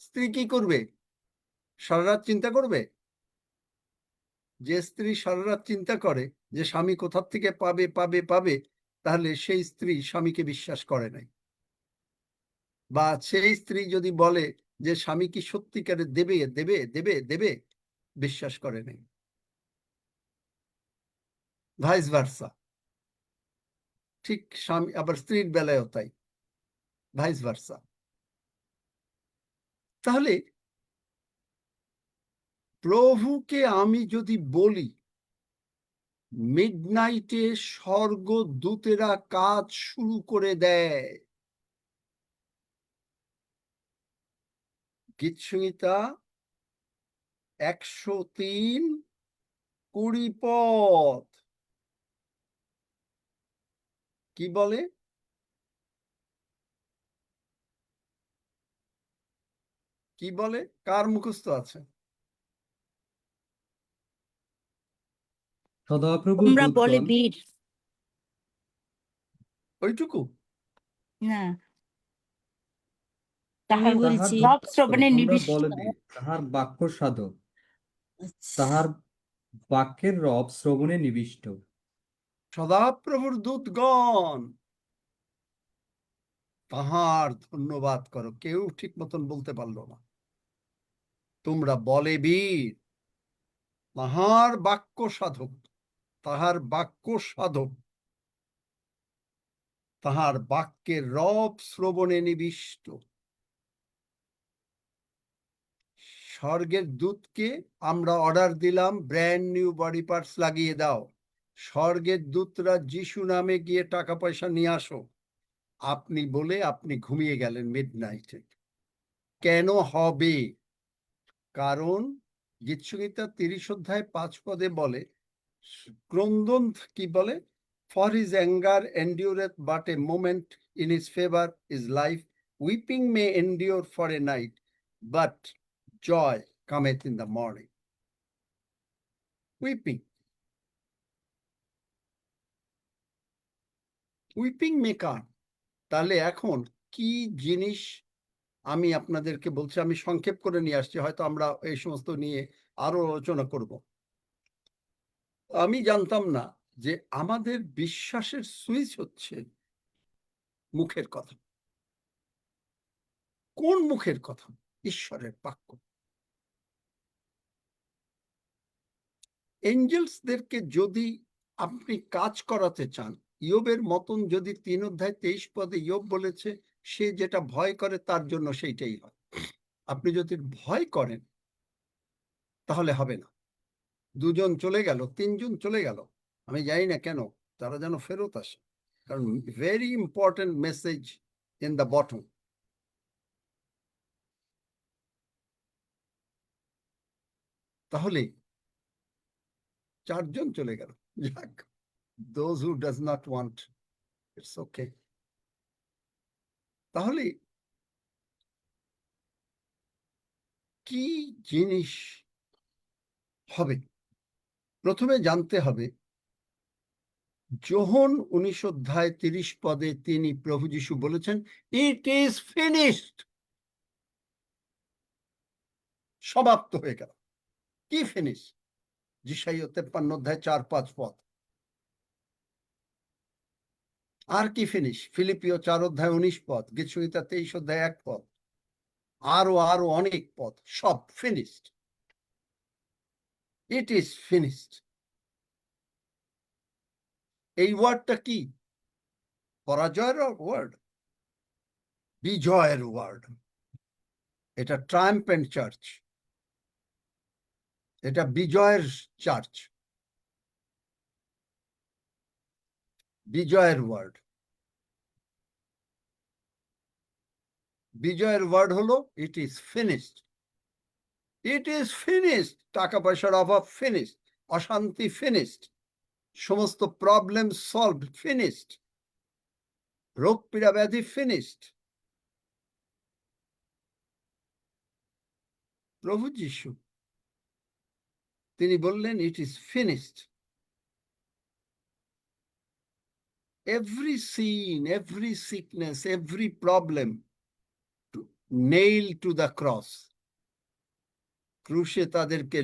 স্ত্রী কি করবে? সারা রাত চিন্তা করবে? যে স্ত্রী সারা রাত চিন্তা করে যে স্বামী কোথা থেকে পাবে পাবে পাবে, তাহলে সেই স্ত্রী স্বামীকে বিশ্বাস করে নাই। বা সেই স্ত্রী যদি বলে যে স্বামী কি সত্যিকারে দেবে দেবে দেবে দেবে, বিশ্বাস করে নাই। ভাইস ভার্সা, ঠিক স্বামী আবার স্ত্রীর বেলায়ও তাই, ভাইস ভার্সা। তাহলে প্রভুকে আমি যদি বলি, মিডনাইটে স্বর্গদূতেরা কাজ শুরু করে দেয়। গীতসংহিতা 103:20 পদ কি বলে? কি বলে? কার মুখস্থ আছে? সদাপ্রভুর তোমরা বলে দূতগণ, বীর। ওইটুকু? না, আমি আমি তাহার বলছি দূত, রব শ্রবণে তোমরা নিবিষ্ট। বলে বীর, তাহার বাক্য সাধক, তাহার বাক্যের রব শ্রবণে নিবিষ্ট। সদাপ্রভুর দূতগণ তাহার ধন্যবাদ করো। কেউ ঠিক মতন বলতে পারলো না। তোমরা বলে বীর, তাহার বাক্য সাধক, তাহার বাক্য সাধক, তাহার বাক্যের রব শ্রবণে নিবিষ্ট। স্বর্গের দূতকে আমরা অর্ডার দিলাম, ব্র্যান্ড নিউ বডি পার্টস লাগিয়ে দাও। স্বর্গের দূতরা যিশু নামে গিয়ে টাকা পয়সা নিয়ে আসো। আপনি বলে আপনি ঘুমিয়ে গেলেন মিডনাইটে। কেন হবে? কারণ গীতসংহিতা 30:5 বলে, ক্রন্দন কি বলে? For his anger endureth but a moment, in his favour is life, weeping may endure for a night, but joy cometh in the morning. Weeping may come. তাহলে এখন কি জিনিস আমি আপনাদেরকে বলছি, আমি সংক্ষেপ করে নিয়ে আসছি, হয়তো আমরা এই সমস্ত নিয়ে আরো আলোচনা করব। আমি জানতাম না যে আমাদের বিশ্বাসের সুইচ হচ্ছে মুখের কথা। কোন মুখের কথা? ঈশ্বরের বাক্য। এঞ্জেলসদেরকে যদি আপনি কাজ করাতে চান, ইয়োবের মতন যদি 3:23 ইয়োব বলেছে সে যেটা ভয় করে তার জন্য সেইটাই হয়। আপনি যদি ভয় করেন তাহলে হবে না। 2 জন চলে গেল, 3 জন চলে গেল, আমি জানি না কেন, তারা যেন ফেরত আসে। কারণ very important message in the bottom. তাহলে 4 জন চলে গেল, যাক, those who does not want, it's okay. তাহলে কি জিনিস হবে? প্রথমে জানতে হবে, যোহন 19:30 তিনি প্রভু যীশু বলেছেন, ইট ইজ ফিনিশড। সমাপ্ত হয়ে গেল। কি ফিনিশ? যিশাইয়া 53 অধ্যায় 4-5 পদ। আর কি ফিনিশ? ফিলিপিও 4 অধ্যায় 19 পদ, গীতসংহিতা 23 অধ্যায় 1 পদ, আরো আরো অনেক পদ, সব ফিনিশড। It is finished. এই ওয়ার্ডটা কি? পরাজয়ের ওয়ার্ড? বিজয়ের ওয়ার্ড। এটা ট্রায়াম্পেন্ট চার্চ, এটা বিজয়ের চার্চ, বিজয়ের ওয়ার্ড। বিজয়ের ওয়ার্ড হলো ইট is finished. It is finished. টাকা পয়সার অভাব ফিনিশড, অশান্তি ফিনিশড, সমস্ত প্রবলেম সলভড ফিনিশড, রোগ পীড়া ব্যাধি ফিনিশড। প্রভু যিশু তিনি বললেন it is finished. Every sin, every sickness, every problem nail to the cross. ক্রুশে তাদেরকে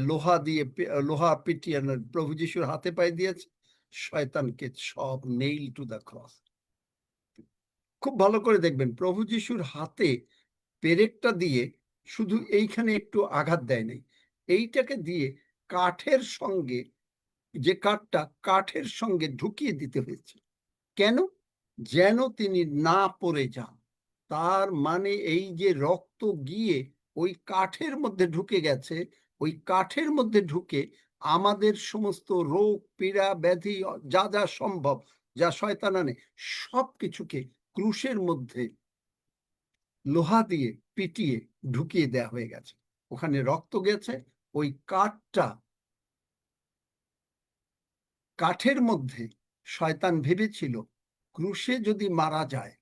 লোহা পিটিয়ে প্রভু যিশুর হাতে পায়ে দিয়েছে, শয়তানকে সব নেইল টু দ্য ক্রস। খুব ভালো করে দেখবেন, প্রভু যিশুর হাতে পেরেকটা দিয়ে শুধু এইখানে একটু আঘাত দেয় নাই, এইটাকে দিয়ে কাঠের সঙ্গে, যে কাঠটা কাঠের সঙ্গে ঢুকিয়ে দিতে হয়েছে। কেন? যেন তিনি না পড়ে যান। তার মানে এই যে রক্ত গিয়ে ওই কাঠের মধ্যে ঢুকে গেছে, ওই কাঠের মধ্যে ঢুকে আমাদের সমস্ত রোগ পীড়া ব্যাধি যা যা সম্ভব, যা শয়তান আনে, সব কিছুকে ক্রুশের মধ্যে লোহা দিয়ে পিটিয়ে ঢুকিয়ে দেয়া হয়ে গেছে। ওখানে রক্ত গেছে, ওই কাঠের মধ্যে শয়তান ভেবেছিল ক্রুশে যদি মারা যায়,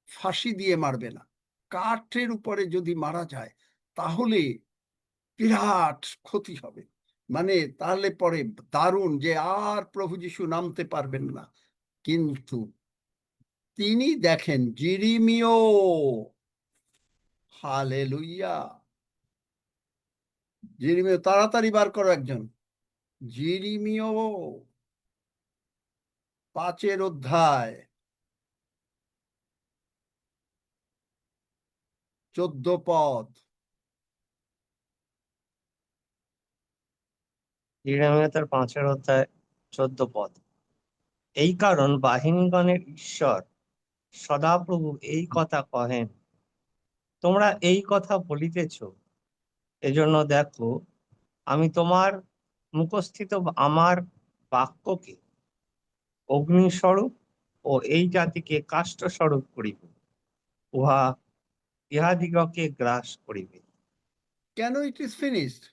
ফাঁসি দিয়ে মারবে না, কাঠের উপরে যদি মারা যায় তাহলে বিরাট ক্ষতি হবে, মানে তাহলে পরে দারুণ যে আর প্রভু যিশু নামতে পারবেন না। কিন্তু তিনি দেখেন জিরিমিও, হালেলুইয়া, জিরিমিও, তাড়াতাড়ি বার করো একজন, জিরিমিও 5 অধ্যায় 14 পদ। ইরেমিয়া তার 5 অধ্যায় 14 পদ। এই কারণ বাহিনীগণের ঈশ্বর সদাপ্রভু এই কথা কহেন, তোমরা এই কথা বলিতেছ, এজন্য দেখো আমি তোমার মুখস্থিত আমার বাক্যকে অগ্নিস্বরূপ ও এই জাতিকে কাষ্ঠস্বরূপ করিব, উহা ইহাদিগকে গ্রাস করিবে। কেন ইট ইজ ফিনিশড?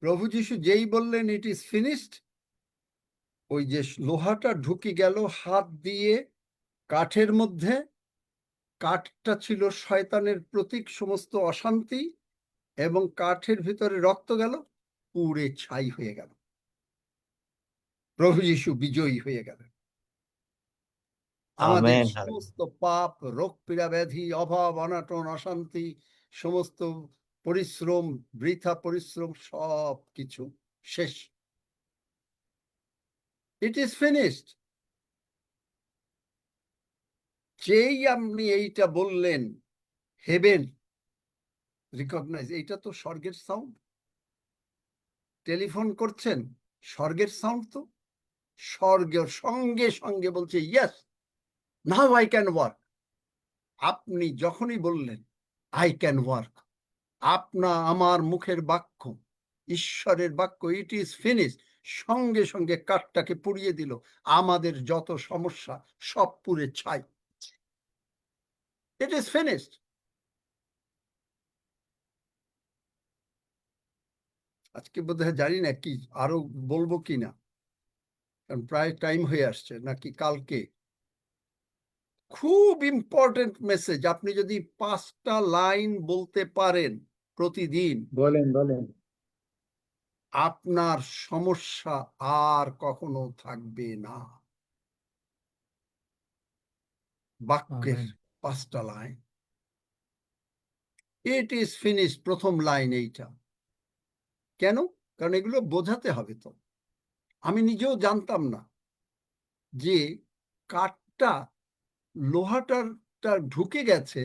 প্রভু যিশু যেই বললেন ইট ইজ ফিনিশড, ওই যে লোহাটা ঢুকে গেল হাত দিয়ে কাঠের মধ্যে, কাঠটা ছিল শয়তানের প্রতীক, সমস্ত অশান্তি, এবং কাঠের ভিতরে রক্ত গেল, পুড়ে ছাই হয়ে গেল। প্রভু যিশু বিজয়ী হয়ে গেলেন। আমাদের আমেন। সমস্ত পাপ, রোগ পীড়া ব্যাধি, অভাব অনাটন অশান্তি, সমস্ত পরিশ্রম, বৃথা পরিশ্রম, সব কিছু শেষ। ইট ইজ ফিনিশড। যেই আপনি এইটা বললেন, হেভেন রিকগনাইজ, এইটা তো স্বর্গের সাউন্ড। টেলিফোন করছেন, স্বর্গের সাউন্ড তো। স্বর্গ সঙ্গে সঙ্গে বলছে yes, now I can work. আপনি যখনই বললেন আই ক্যান ওয়ার্ক, আমার মুখের বাক্য, ঈশ্বরের বাক্য, ইট ইজ ফিনিশ, সঙ্গে সঙ্গে কাঠটাকে পুড়িয়ে দিল। আমাদের যত সমস্যা সব পুড়ে ছাই। ইট ইজ ফিনিশড। আজকে বোধহয় জানি না কি আরো বলবো কিনা, কারণ প্রায় টাইম হয়ে আসছে, নাকি কালকে। খুব ইম্পর্টেন্ট মেসেজ। আপনি যদি 5টা লাইন বলতে পারেন প্রতিদিন, বলেন বলেন। আপনার সমস্যা আর কখনো থাকবে না। বাক্যের আমেন। 5টা লাইন। ইট ইজ ফিনিশ, প্রথম লাইন এইটা। কেন? কারণ এগুলো বোঝাতে হবে। তো আমি নিজেও জানতাম না যে কাঠটা, লোহাটা ঢুকে গেছে,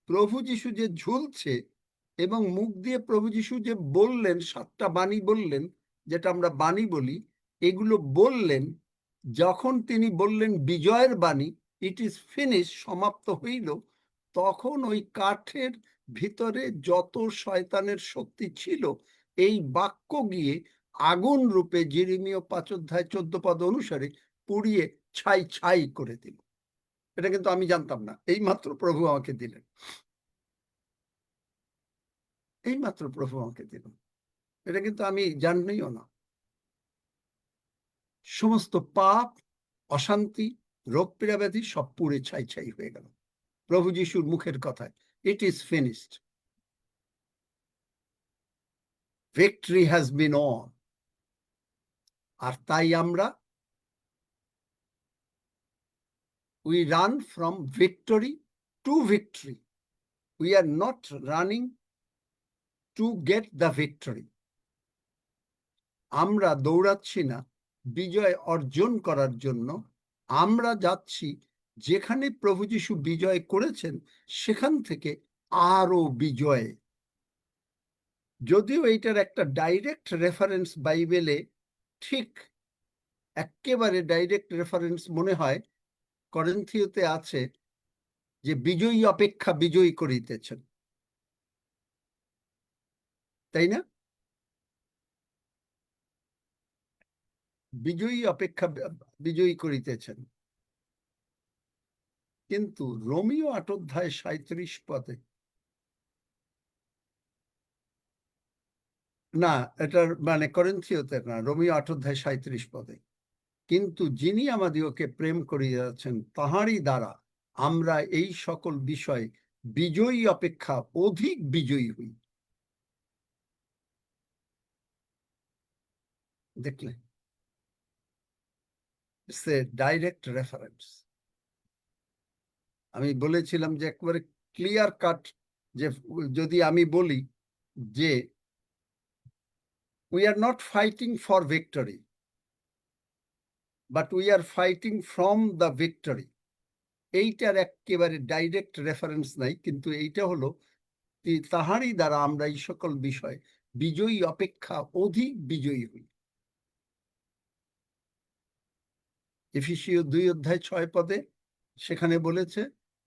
প্রভু যিশু যে ঝুলছে এবং মুখ দিয়ে প্রভু যিশু যে বললেন, 7টা বাণী বললেন, যেটা আমরা বাণী বলি, এগুলো বললেন। যখন তিনি বললেন বিজয়ের বাণী, ইট ইজ ফিনিশ, সমাপ্ত হইল, তখন ওই কাঠের ভিতরে যত শয়তানের শক্তি ছিল, এই বাক্য গিয়ে আগুন রূপে যেরেমীয় 5:14 অনুসারে পুড়িয়ে ছাই ছাই করে দিল। এটা কিন্তু আমি জানতাম না, এইমাত্র প্রভু আমাকে দিলেন, এইমাত্র প্রভু আমাকে দিলেন। এটা কিন্তু আমি জানিও না। সমস্ত পাপ, অশান্তি, রোগ পীড়া ব্যাধি সব পুড়ে ছাই ছাই হয়ে গেল প্রভু যিশুর মুখের কথায়, it is finished, victory has been won. আর তাই আমরা we run from victory to victory. We are not running to get the victory. আমরা দৌড়াচ্ছি না বিজয় অর্জন করার জন্য, আমরা যাচ্ছি যেখানে প্রভু যিশু বিজয় করেছেন সেখান থেকে আরো বিজয়। যদিও এইটার একটা ডাইরেক্ট রেফারেন্স বাইবেলে, ঠিক একেবারে ডাইরেক্ট রেফারেন্স মনে হয় করিন্থীয়তে আছে যে বিজয়ী অপেক্ষা বিজয়ী করিতেছেন, তাই না? বিজয়ী অপেক্ষা বিজয়ী করিতেছেন। কিন্তু রোমীয় 8:37 না, এটার মানে করিন্থীয়তে না, রোমীয় 8:37 কিন্তু যিনি আমাদিগকে প্রেম করিয়াছেন তাহারই দ্বারা আমরা এই সকল বিষয় বিজয়ী অপেক্ষা অধিক বিজয়ী হই। দেখলে, ইটস এ ডাইরেক্ট রেফারেন্স। আমি বলেছিলাম যে একবারে ক্লিয়ার কাট, যে যদি আমি বলি যে we are not fighting for victory, but we are fighting from the victory, এইটার একেবারে ডাইরেক্ট রেফারেন্স নাই, কিন্তু এইটা হলো তাহারই দ্বারা আমরা এই সকল বিষয় বিজয়ী অপেক্ষা অধিক বিজয়ী হই। এফেসীয় 2:6 সেখানে বলেছে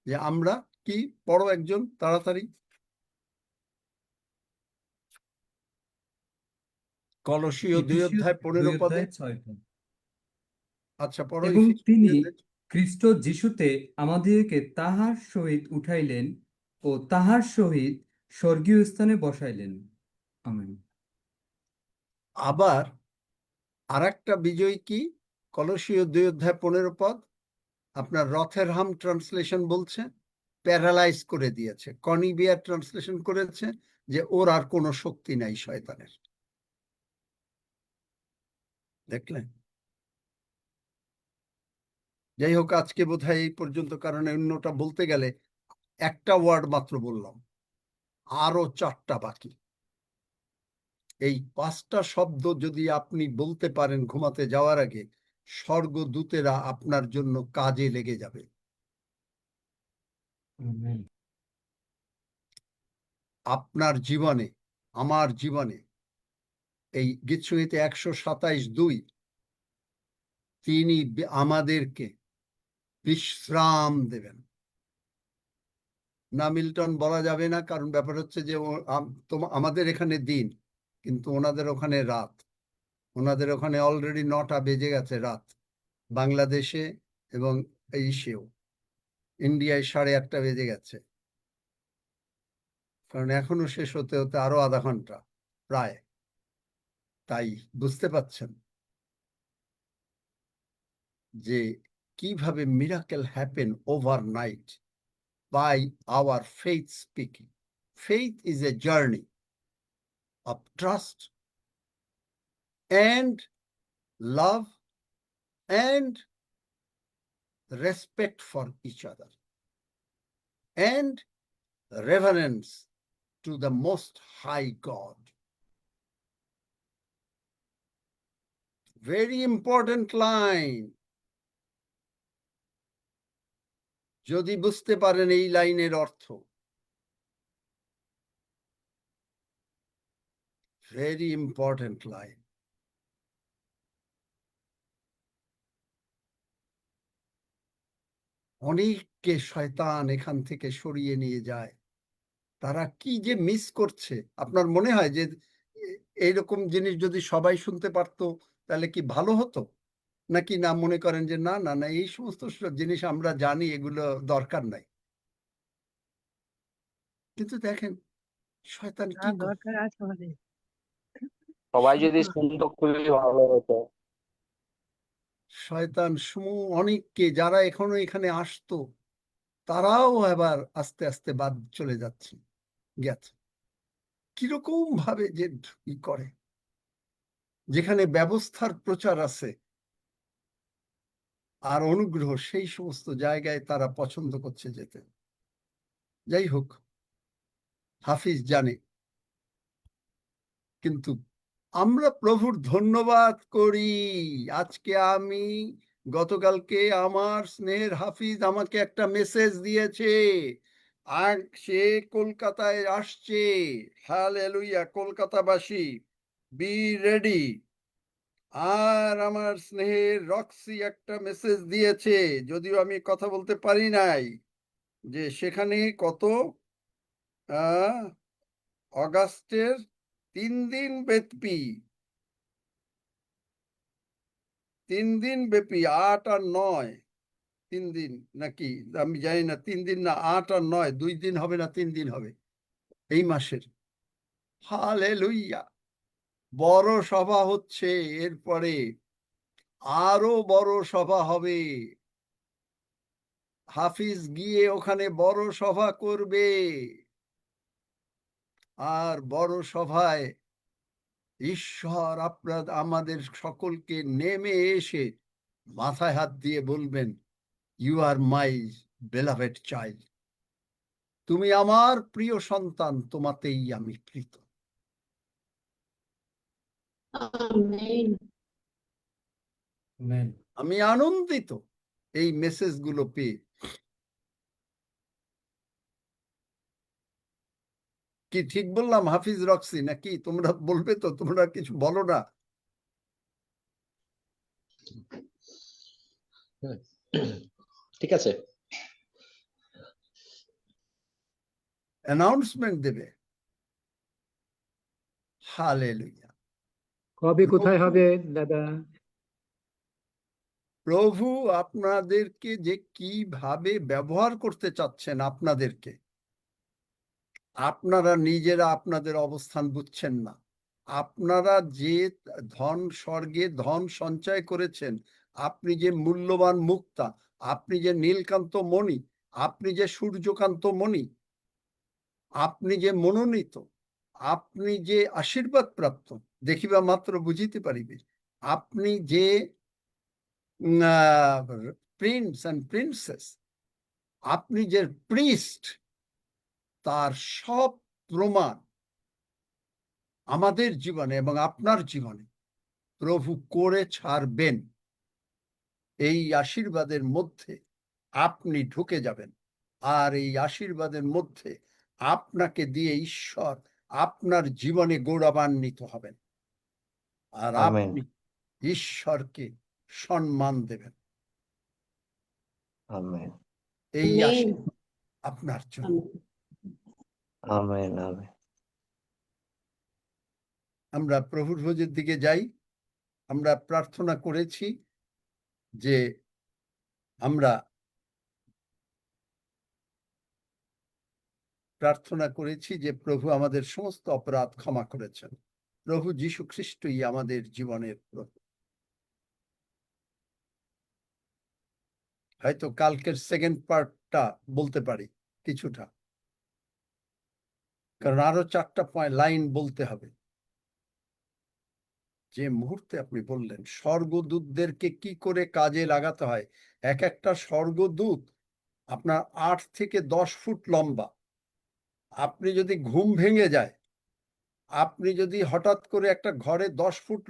যে আমরা কি, পড়ো একজন তাড়াতাড়ি, কলসীয় 2:15 আচ্ছা পড়ো। এবং তিনি খ্রিস্ট যিশুতে আমাদেরকে তাহার সহিত উঠাইলেন ও তাহার সহিত স্বর্গীয় স্থানে বসাইলেন। আমেন। আবার আরেকটা বিজয় কি, কলসীয় 2:15 আপনার রথেরহাম ট্রান্সলেশন বলছে প্যারালাইজ করে দিয়েছে, কনিবিয়ার ট্রান্সলেশন করেছে যে ওর আর কোনো শক্তি নাই শয়তানের। দেখলেন? যাই হোক, আজকে বোধহয় এই পর্যন্ত, কারণ অন্যটা বলতে গেলে একটা ওয়ার্ড মাত্র বললাম, আরো 4টা বাকি। এই 5টা শব্দ যদি আপনি বলতে পারেন ঘুমাতে যাওয়ার আগে, স্বর্গদূতেরা আপনার জন্য কাজে লেগে যাবে। আপনার জীবনে, আমার জীবনে, এই গীতসংহিতে 127:2 তিনি আমাদেরকে বিশ্রাম দেবেন। না মিল্টন বলা যাবে না, কারণ ব্যাপার হচ্ছে যে আমাদের এখানে দিন, কিন্তু ওনাদের ওখানে রাত। ওনাদের ওখানে অলরেডি 9টা বেজে গেছে রাত, বাংলাদেশে এবং এশিয়াও, ইন্ডিয়ায় 8:30 বেজে গেছে, কারণ এখনো শেষ হতে হতে আরো আধা ঘন্টা প্রায়। তাই বুঝতে পাচ্ছেন যে কিভাবে miracle happen overnight by our faith speaking. Faith is a journey of trust and love and respect for each other and reverence to the Most High God. Very important line. যদি বুঝতে পারেন এই লাইনের অর্থ, very important line. অনেককে শয়তান এখান থেকে সরিয়ে নিয়ে যায়। তারা কি যে মিস করছে। আপনার মনে হয় যে এইরকম জিনিস যদি সবাই শুনতে পারতো তাহলে কি ভালো হতো, নাকি না মনে করেন যে না না না এই সমস্ত জিনিস আমরা জানি, এগুলো দরকার নাই? কিন্তু দেখেন শয়তান কি করে। দরকার আছে আমাদের। সবাই যদি শুনতো খুবই ভালো হতো। শয়তান অনেককে যারা এখনো এখানে আসতো তারাও এবার আস্তে আস্তে বাদ চলে যাচ্ছে, গেছে। কিরকম ভাবে যে ই করে, যেখানে ব্যবস্থার প্রচার আছে আর অনুগ্রহ, সেই সমস্ত জায়গায় তারা পছন্দ করছে যেতে। যাই হোক, হাফিজ জানে, কিন্তু আমরা প্রভুর ধন্যবাদ করি। আজকে আমি গতকালকে আমার স্নেহের হাফিজ আমাকে একটা মেসেজ দিয়েছে, আর সে কলকাতায় আসছে। হালেলুয়া, কলকাতাবাসী বি রেডি। আর আমার স্নেহের রক্সি একটা মেসেজ দিয়েছে, যদিও আমি কথা বলতে পারি নাই, যে সেখানে কত অগাস্টের 3 দিন ব্যাপী 8 আর 9, 3 দিন নাকি আমি জানি না, 3 দিন না 8 আর 9, 2 দিন হবে না 3 দিন হবে এই মাসের। হালেলুয়া, বড় সভা হচ্ছে, এরপরে আরো বড় সভা হবে। হাফিজ গিয়ে ওখানে বড় সভা করবে, আর বড় সভায় ঈশ্বর আমাদের সকলকে নেমে এসে মাথায় হাত দিয়ে বলবেন, ইউ আর মাই বেলাভেড চাইল্ড, তুমি আমার প্রিয় সন্তান, তোমাতেই আমি প্রীত। আমি আনন্দিত এই মেসেজগুলো পেয়ে। কি ঠিক বললাম হাফিজ রক্সি, নাকি তোমরা বলবে তো? তোমরা কিছু বলো না? ঠিক আছে, অ্যানাউন্সমেন্ট দেবে। হালেলুয়া। কবে কোথায় হবে দাদা? প্রভু আপনাদেরকে যে কিভাবে ব্যবহার করতে চাচ্ছেন, আপনাদেরকে, আপনারা নিজেরা আপনাদের অবস্থান বুঝছেন না। আপনারা যে ধন, স্বর্গে ধন সঞ্চয় করেছেন, আপনি যে মূল্যবান মুক্তা, আপনি যে নীলকান্ত মণি, আপনি যে সূর্যকান্ত মণি, আপনি যে মনোনীত, আপনি যে আশীর্বাদ প্রাপ্ত, দেখিবা মাত্র বুঝিতে পারিবে, আপনি যে প্রিন্স অ্যান্ড প্রিন্সেস, আপনি যে প্রিস্ট, তার সব প্রমাণ আমাদের জীবনে এবং আপনার জীবনে প্রভু করে ছাড়বেন। এই আশীর্বাদের মধ্যে আপনি ঢুকে যাবেন, আর এই আশীর্বাদের মধ্যে আপনাকে দিয়ে ঈশ্বর আপনার জীবনে গৌরবান্বিত হবেন, আর আমেন। আপনি ঈশ্বরকে সম্মান দেবেন। আমেন, এই আশীর্বাদ আপনার জন্য। Amen, amen. আমরা প্রভুর ভোজের দিকে যাই। আমরা প্রার্থনা করেছি যে প্রভু আমাদের সমস্ত অপরাধ ক্ষমা করেছেন। প্রভু যীশু খ্রিস্টই আমাদের জীবনের প্রভু। হয়তো কালকের সেকেন্ড পার্টটা বলতে পারি কিছুটা, কারণ আরো 4টা লাইন বলতে হবে। যে মুহূর্তে আপনি বললেন স্বর্গদূতদেরকে কি করে কাজে লাগাতে হয়, এক একটা স্বর্গদূত আপনার 8 থেকে 10 ফুট লম্বা, আপনি যদি ঘুম ভেঙে যায়, আপনি যদি হঠাৎ করে একটা ঘরে 10 ফুট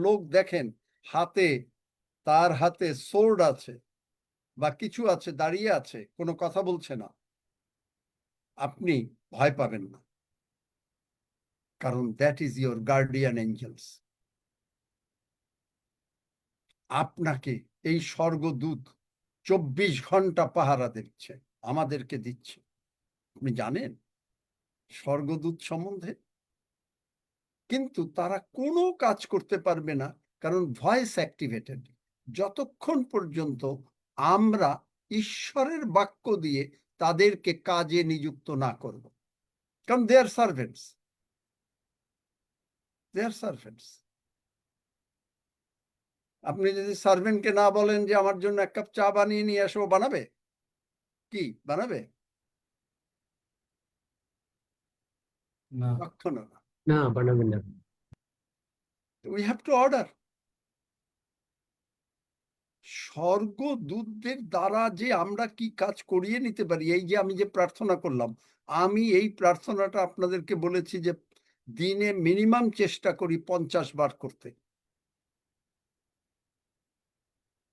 লোক দেখেন, তার হাতে সোর্ড আছে বা কিছু আছে, দাঁড়িয়ে আছে, কোনো কথা বলছে না, আপনি ভয় পাবেন না, কারণ that is your guardian Angeles. আপনাকে এই স্বর্গদূত 24 ঘন্টা পাহারা দিচ্ছে, আমাদেরকে দিচ্ছে। আপনি জানেন স্বর্গদূত সম্বন্ধে? কিন্তু তারা কোনো কাজ করতে পারবে না, কারণ ভয়েস অ্যাক্টিভেটেড। যতক্ষণ পর্যন্ত আমরা ঈশ্বরের বাক্য দিয়ে তাদেরকে কাজে নিযুক্ত না করব, কারণ দে আর সার্ভেন্টস, দে আর সার্ভেন্টস। আপনি যদি সার্ভেন্টকে না বলেন যে আমার জন্য 1 কাপ চা বানিয়ে নিয়ে আসো, বানাবে? কি বানাবে? না, কখনো না। না বানাবেন না। We have to order. স্বর্গদূতদের দ্বারা যে আমরা কি কাজ করিয়ে নিতে পারি, এই যে আমি যে প্রার্থনা করলাম, আমি এই প্রার্থনাটা আপনাদেরকে বলেছি যে দিনে মিনিমাম চেষ্টা করি 50 বার করতে।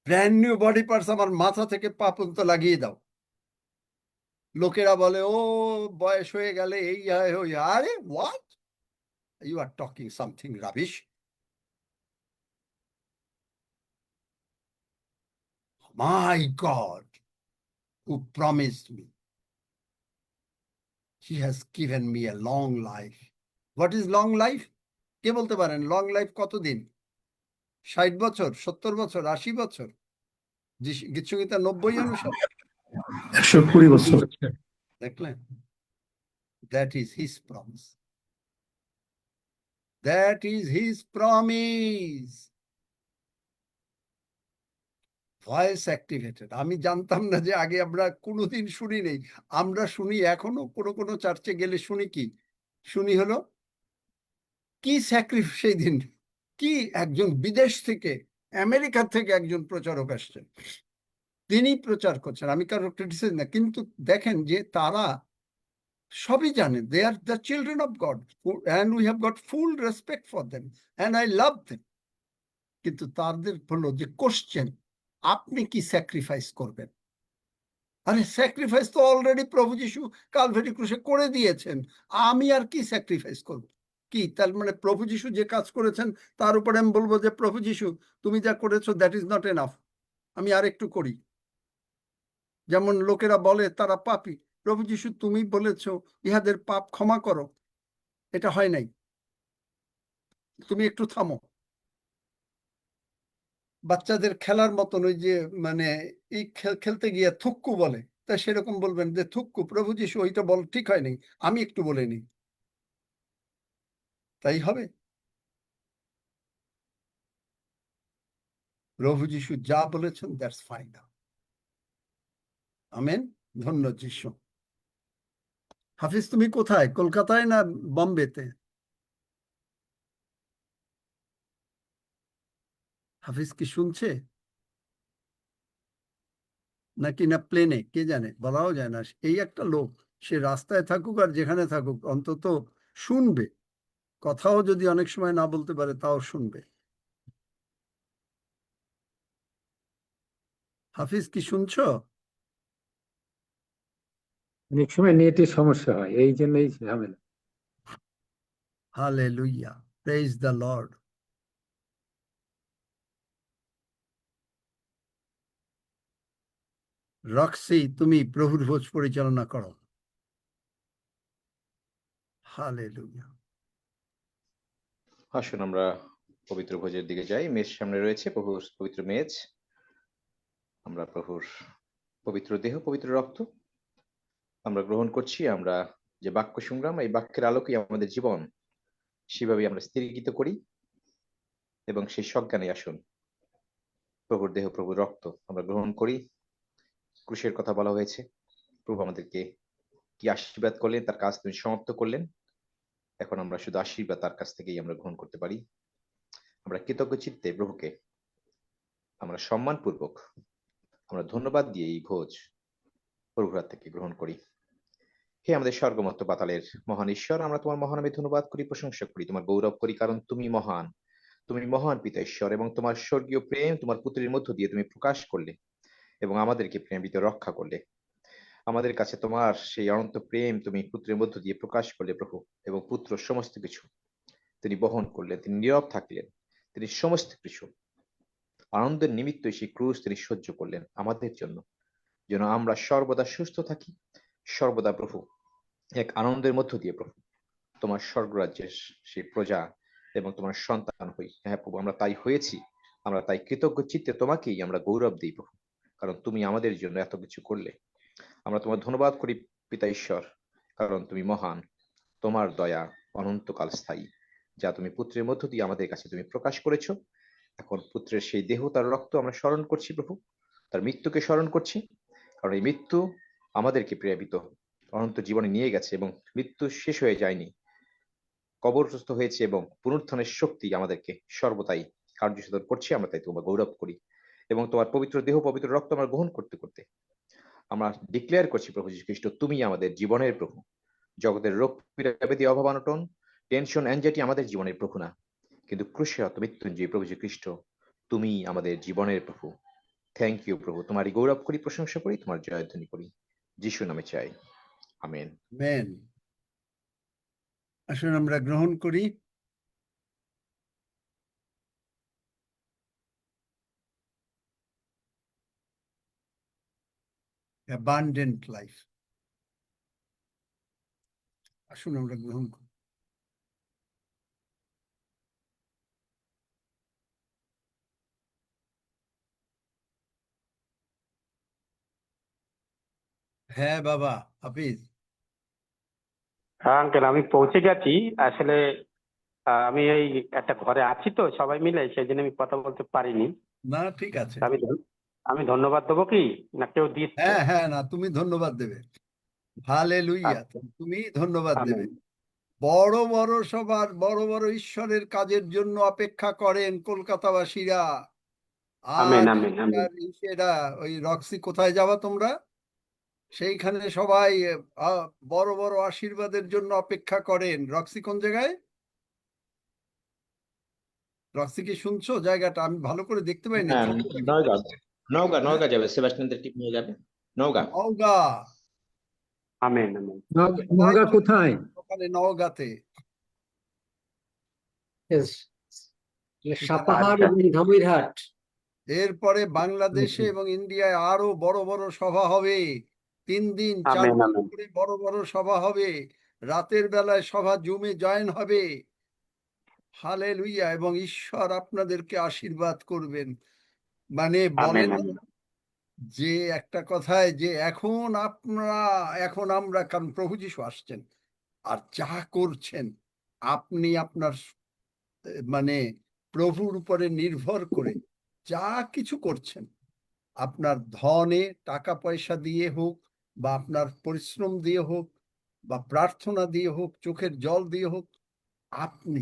ব্র্যান্ড নিউ বডি পার্টস আমার মাথা থেকে পা পর্যন্ত লাগিয়ে দাও। লোকেরা বলে ও বয়স হয়ে গেলে এই হয় ওই হয়। আরে what, you are talking something rubbish. My God, who promised me, he has given me a long life. What is long life? কে বলতে পারেন লং লাইফ কতদিন? 60 বছর, 70 বছর, 80 বছর? গীতসংহিতা 90 অনুসারে 120 বছর। দেখলেন? That is his promise. That is his promise. Voice activated. আমি জানতাম না যে আগে আমরা কোনোদিন শুনি নেই। আমরা শুনি এখনো কোনো চার্চে গেলে শুনি কি? শুনি হলো কি স্যাক্রিফাইস। সেই দিন কি একজন বিদেশ থেকে, আমেরিকা থেকে একজন প্রচারক আসছেন, তিনি প্রচার করছেন। আমি কারো ক্রিটিসাইজ না, কিন্তু দেখেন যে তারা সবই জানে। They are the children of God and we have got full respect for them and I love them. কিন্তু তাদের হলো যে কোশ্চেন, আপনি কি স্যাক্রিফাইস করবেন? আরে স্যাক্রিফাইস তো অলরেডি প্রভু যিশু কালভারি ক্রুশে করে দিয়েছেন, আমি আর কি স্যাক্রিফাইস করব? কি তার মানে প্রভু যিশু যে কাজ করেছেন তার উপরে আমি বলবো যে প্রভু যিশু তুমি যা করেছো দ্যাট ইজ নট এনাফ, আমি আর একটু করি। যেমন লোকেরা বলে তারা পাপী, প্রভু যিশু তুমি বলেছো ইহাদের পাপ ক্ষমা করো, এটা হয় নাই, তুমি একটু থামো। বাচ্চাদের খেলার মতন ওই যে মানে এই খেলতে গিয়ে থুক্কু বলে, তা সেরকম বলবেন যে থুক্কু প্রভু যিশু ওইটা বল ঠিক হয়নি, আমি একটু বলে নিই, তাই হবে? প্রভু যিশু যা বলেছেন দ্যাটস ফাইনাল। আমেন। ধন্য যিশু। হাফিজ তুমি কোথায়, কলকাতায় না বম্বেতে? হাফিজ কি শুনছে নাকি না প্লেনে, কে জানে, বলাও যায় না। এই একটা লোক, সে রাস্তায় থাকুক আর যেখানে থাকুক অন্তত শুনবে, কথাও যদি অনেক সময় না বলতে পারে তাও শুনবে। হাফিজ কি শুনছো? অনেক সময় নেটের সমস্যা হয়, এই জন্যই ঝামেলা। Hallelujah, praise the Lord. রক্সি তুমি প্রভুর ভোজ পরিচালনা করো। হালেলুয়া। আসুন আমরা পবিত্র ভোজের দিকে যাই। মেজ সামনে রয়েছে, প্রভুর পবিত্র মেজ। আমরা প্রভুর পবিত্র দেহ, পবিত্র রক্ত আমরা গ্রহণ করছি। আমরা যে বাক্য সংগ্রাম, এই বাক্যের আলোকে আমাদের জীবন সেভাবে আমরা স্থিরীকৃত করি এবং সেই সজ্ঞানে আসুন প্রভুর দেহ, প্রভুর রক্ত আমরা গ্রহণ করি। ক্রুশের কথা বলা হয়েছে, প্রভু আমাদেরকে কি আশীর্বাদ করলেন, তার কাজ তিনি সমাপ্ত করলেন। এখন আমরা শুধু আশীর্বাদ তার কাছ থেকেই আমরা গ্রহণ করতে পারি। আমরা কৃতজ্ঞ চিত্তে প্রভুকে আমরা সম্মানপূর্বক আমরা ধন্যবাদ দিয়ে এই ভোজ প্রভুর হাত থেকে গ্রহণ করি। হে আমাদের স্বর্গমত্ত পাতালের মহান ঈশ্বর, আমরা তোমার মহানামে ধন্যবাদ করি, প্রশংসা করি, তোমার গৌরব করি, কারণ তুমি মহান। তুমি মহান পিতা ঈশ্বর, এবং তোমার স্বর্গীয় প্রেম তোমার পুত্রের মধ্য দিয়ে তুমি প্রকাশ করলে এবং আমাদেরকে প্রেমিত রক্ষা করলে। আমাদের কাছে তোমার সেই অনন্ত প্রেম তুমি পুত্রের মধ্য দিয়ে প্রকাশ করলে প্রভু, এবং পুত্র সমস্ত কিছু তিনি বহন করলেন, তিনি নীরব থাকলেন, তিনি সমস্ত কিছু আনন্দের নিমিত্ত সেই ক্রুশ তিনি সহ্য করলেন আমাদের জন্য, যেন আমরা সর্বদা সুস্থ থাকি, সর্বদা প্রভু এক আনন্দের মধ্য দিয়ে প্রভু তোমার স্বর্গরাজ্যের সেই প্রজা এবং তোমার সন্তান হই। হ্যাঁ প্রভু, আমরা তাই হয়েছি, আমরা তাই কৃতজ্ঞ চিত্তে তোমাকেই আমরা গৌরব দিই প্রভু, কারণ তুমি আমাদের জন্য এত কিছু করলে। আমরা তোমার ধন্যবাদ করি পিতা ঈশ্বর, কারণ তুমি মহান, তোমার দয়া অনন্তকাল স্থায়ী, যা তুমি পুত্রের মধ্য দিয়ে আমাদের কাছে তুমি প্রকাশ করেছো। এখন পুত্রের সেই দেহ তার রক্ত আমরা স্মরণ করছি প্রভু, তার মৃত্যুকে স্মরণ করছি, কারণ এই মৃত্যু আমাদেরকে প্রেরিত অনন্ত জীবনে নিয়ে গেছে এবং মৃত্যু শেষ হয়ে যায়নি, কবরগ্রস্ত হয়েছে এবং পুনরুত্থানের শক্তি আমাদেরকে সর্বদাই কার্যসাধন করছে। আমরা তাই তোমার গৌরব করি এবং তোমার পবিত্র দেহ পবিত্র রক্ত আমরা গ্রহণ করতে করতে আমরা ডিক্লেয়ার করছি প্রভু যীশু খ্রিস্ট, তুমি আমাদের জীবনের প্রভু। জগতের রোগ পীড়া ব্যাধি অভাব অনটন টেনশন অ্যাংজাইটি আমাদের জীবনের প্রভু না, কিন্তু ক্রুশে হত মৃত্যুঞ্জয়ী প্রভু যীশু খ্রিস্ট তুমি আমাদের জীবনের প্রভু। থ্যাংক ইউ প্রভু, তোমারই গৌরব করি, প্রশংসা করি, তোমার জয়ধ্বনি করি, যিশু নামে চাই, আমেন। আমেন। আসুন আমরা গ্রহণ করি। Abundant life. আসুন আমরা গ্রহণ করি। হ্যাঁ বাবা হাফিজ। হ্যাঁ আঙ্কেল, আমি পৌঁছে গেছি আসলে। আমি এই একটা ঘরে আছি তো সবাই মিলে, সেই জন্য আমি কথা বলতে পারিনি। না ঠিক আছে। আমি ধন্যবাদ দেবো কি না কেউ দিচ্ছে? হ্যাঁ হ্যাঁ, না তুমি ধন্যবাদ দেবে। হালেলুইয়া, আচ্ছা, তুমি ধন্যবাদ দেবে। আমেন। বড় বড় সবার বড় বড় ঈশ্বরের কাজের জন্য অপেক্ষা করেন কলকাতাবাসীরা। আমেন আজ আমেন আমেন। সেটা ওই রক্সি কোথায় যাবা তোমরা? সেইখানে সবাই আহ, বড় বড় আশীর্বাদের জন্য অপেক্ষা করেন। রক্সি কোন জায়গায়? রক্সি কি শুনছো জায়গাটা? আমি ভালো করে দেখতে পাইনি। হ্যাঁ, নওগাঁ নওগাঁ নওগাঁ যাবে, সেবাস্টিয়ানদের টিম নিয়ে যাবে নওগাঁ। নওগাঁ। Amen amen. নওগাঁ কোথায়? ওখানে নওগাঁতে। সাপাহার আচ্ছা। এবং ধামইরহাট। এরপরে বাংলাদেশে এবং ইন্ডিয়ায় আরো বড় বড় সভা হবে। 3 দিন 4 আমেন দিন আমেন। করে বড় বড় সভা হবে। রাতের বেলায় সভা জুমে জয়েন হবে। হালেলুইয়া। এবং ঈশ্বর আপনাদেরকে আশীর্বাদ করবেন। মানে আমেন বলেন না আমেন। যে একটা কথায় যে এখন আমরা, কারণ প্রভু যীশু আসছেন আর যা করছেন আপনি আপনার মানে প্রভুর উপরে নির্ভর করে যা কিছু করছেন, আপনার ধনে টাকা পয়সা দিয়ে হোক বা আপনার পরিশ্রম দিয়ে হোক বা প্রার্থনা দিয়ে হোক, চোখের জল দিয়ে হোক, আপনি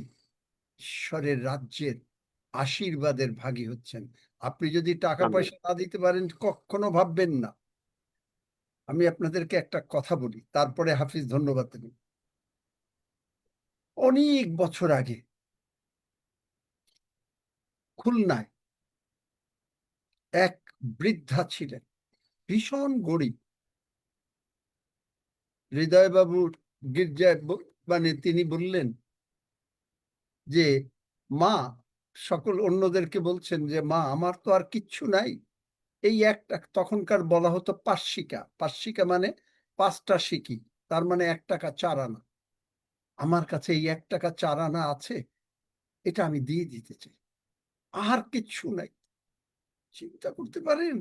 ঈশ্বরের রাজ্যের আশীর্বাদের ভাগী হচ্ছেন। আপনি যদি টাকা আমেন। পয়সা না দিতে পারেন কখনো ভাববেন না। আমি আপনাদেরকে একটা কথা বলি, তারপরে হাফিজ ধন্যবাদ দেবেন। অনেক বছর আগে খুলনায় এক বৃদ্ধা ছিলেন, ভীষণ গরিব। হৃদয়বাবুর গির্জায় মানে তিনি বললেন যে মা, সকল অন্যদেরকে বলছেন যে মা আমার তো আর কিচ্ছু নাই, এই একটা, তখনকার বলা হতো পার্শ্বিকা। পার্শ্বিকা মানে 5টা সিকি, তার মানে 1 টাকা 4 আনা। আমার কাছে এই 1 টাকা 4 আনা আছে, এটা আমি দিয়ে দিতে চাই, আর কিচ্ছু নাই। চিন্তা করতে পারেন,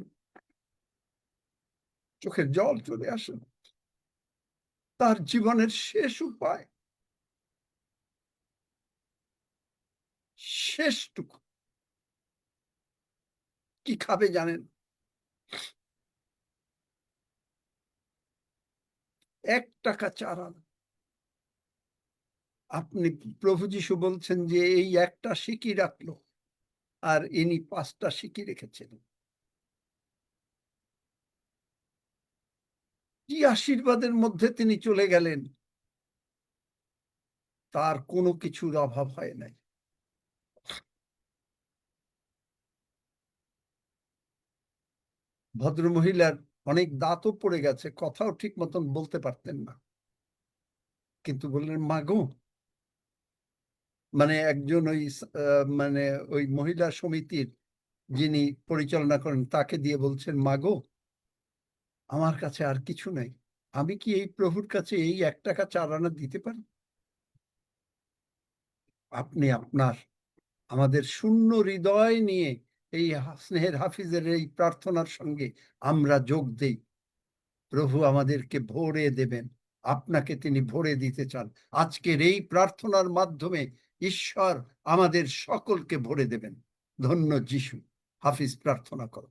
চোখের জল চলে আসে। তার জীবনের শেষ উপায়, শেষটুকু কি খাবে জানেন? 1 টাকা 4 আনা। আপনি, প্রভু যীশু বলছেন যে এই একটা সিকি রাখলো আর ইনি 5টা সিকি রেখেছেন। কি আশীর্বাদের মধ্যে তিনি চলে গেলেন, তার কোনো কিছুর অভাব হয় নাই। ভদ্রমহিলার অনেক দাঁতও পড়ে গেছে, কথাও ঠিক মতন বলতে পারতেন না, কিন্তু বললেন, মা গো, মানে একজন মানে ওই মহিলা সমিতির যিনি পরিচালনা করেন তাকে দিয়ে বলছেন, মা গো, আমার কাছে আর কিছু নাই, আমি কি এই প্রভুর কাছে এই 1 টাকা 4 আনা দিতে পারি? আপনি আপনার আমাদের শূন্য হৃদয় নিয়ে এই স্নেহের হাফিজের এই প্রার্থনার সঙ্গে আমরা যোগ দেই। প্রভু আমাদেরকে ভরে দেবেন, আপনাকে তিনি ভরে দিতে চান। আজকের এই প্রার্থনার মাধ্যমে ঈশ্বর আমাদের সকলকে ভরে দেবেন। ধন্য যিশু। হাফিজ, প্রার্থনা করো।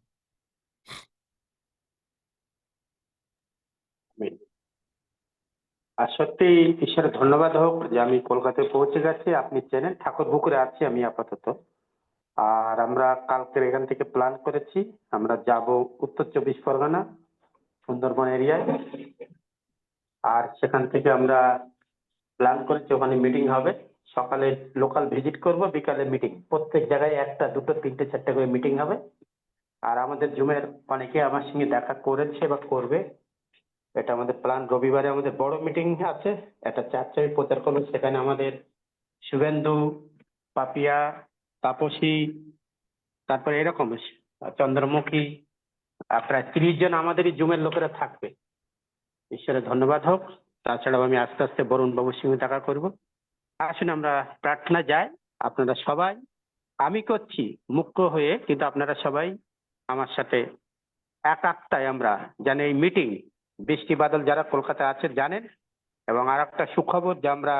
আর সত্যি ঈশ্বরের ধন্যবাদ হোক যে আমি কলকাতায় পৌঁছে গেছি। আপনি চেনেন ঠাকুরপুকুরে আছি আমি আপাতত। আর আমরা কালকের এখান থেকে প্ল্যান করেছি, আমরা যাব উত্তর 24 পরগনা, সুন্দরবন এরিয়ায়। আর সেখান থেকে আমরা প্ল্যান করেছি ওখানে মিটিং হবে, সকালে লোকাল ভিজিট করব, বিকালে মিটিং। প্রত্যেক জায়গায় 1টা 2টো 3টে 4টে করে মিটিং হবে। আর আমাদের জুমের অনেকে আমার সঙ্গে দেখা করেছে বা করবে, এটা আমাদের প্ল্যান। রবিবারে আমাদের বড় মিটিং আছে, একটা চার্চে আমি প্রচার করবো, সেখানে আমাদের শুভেন্দু, পাপিয়া, তাপসী, তারপরে এরকম চন্দ্রমুখী, প্রায় 30 জন আমাদেরই জুমের লোকেরা থাকবে। ঈশ্বরের ধন্যবাদ হোক। তাছাড়াও আমি আস্তে আস্তে বরুণ বাবুর সঙ্গে দেখা করব। আসুন আমরা প্রার্থনা যাই। আপনারা সবাই, আমি করছি মুখ্য হয়ে, কিন্তু আপনারা সবাই আমার সাথে এক আত্মায় আমরা জানি এই মিটিং, বৃষ্টি বাদল যারা কলকাতায় আছে জানেন। এবং আর একটা সুখবর যে আমরা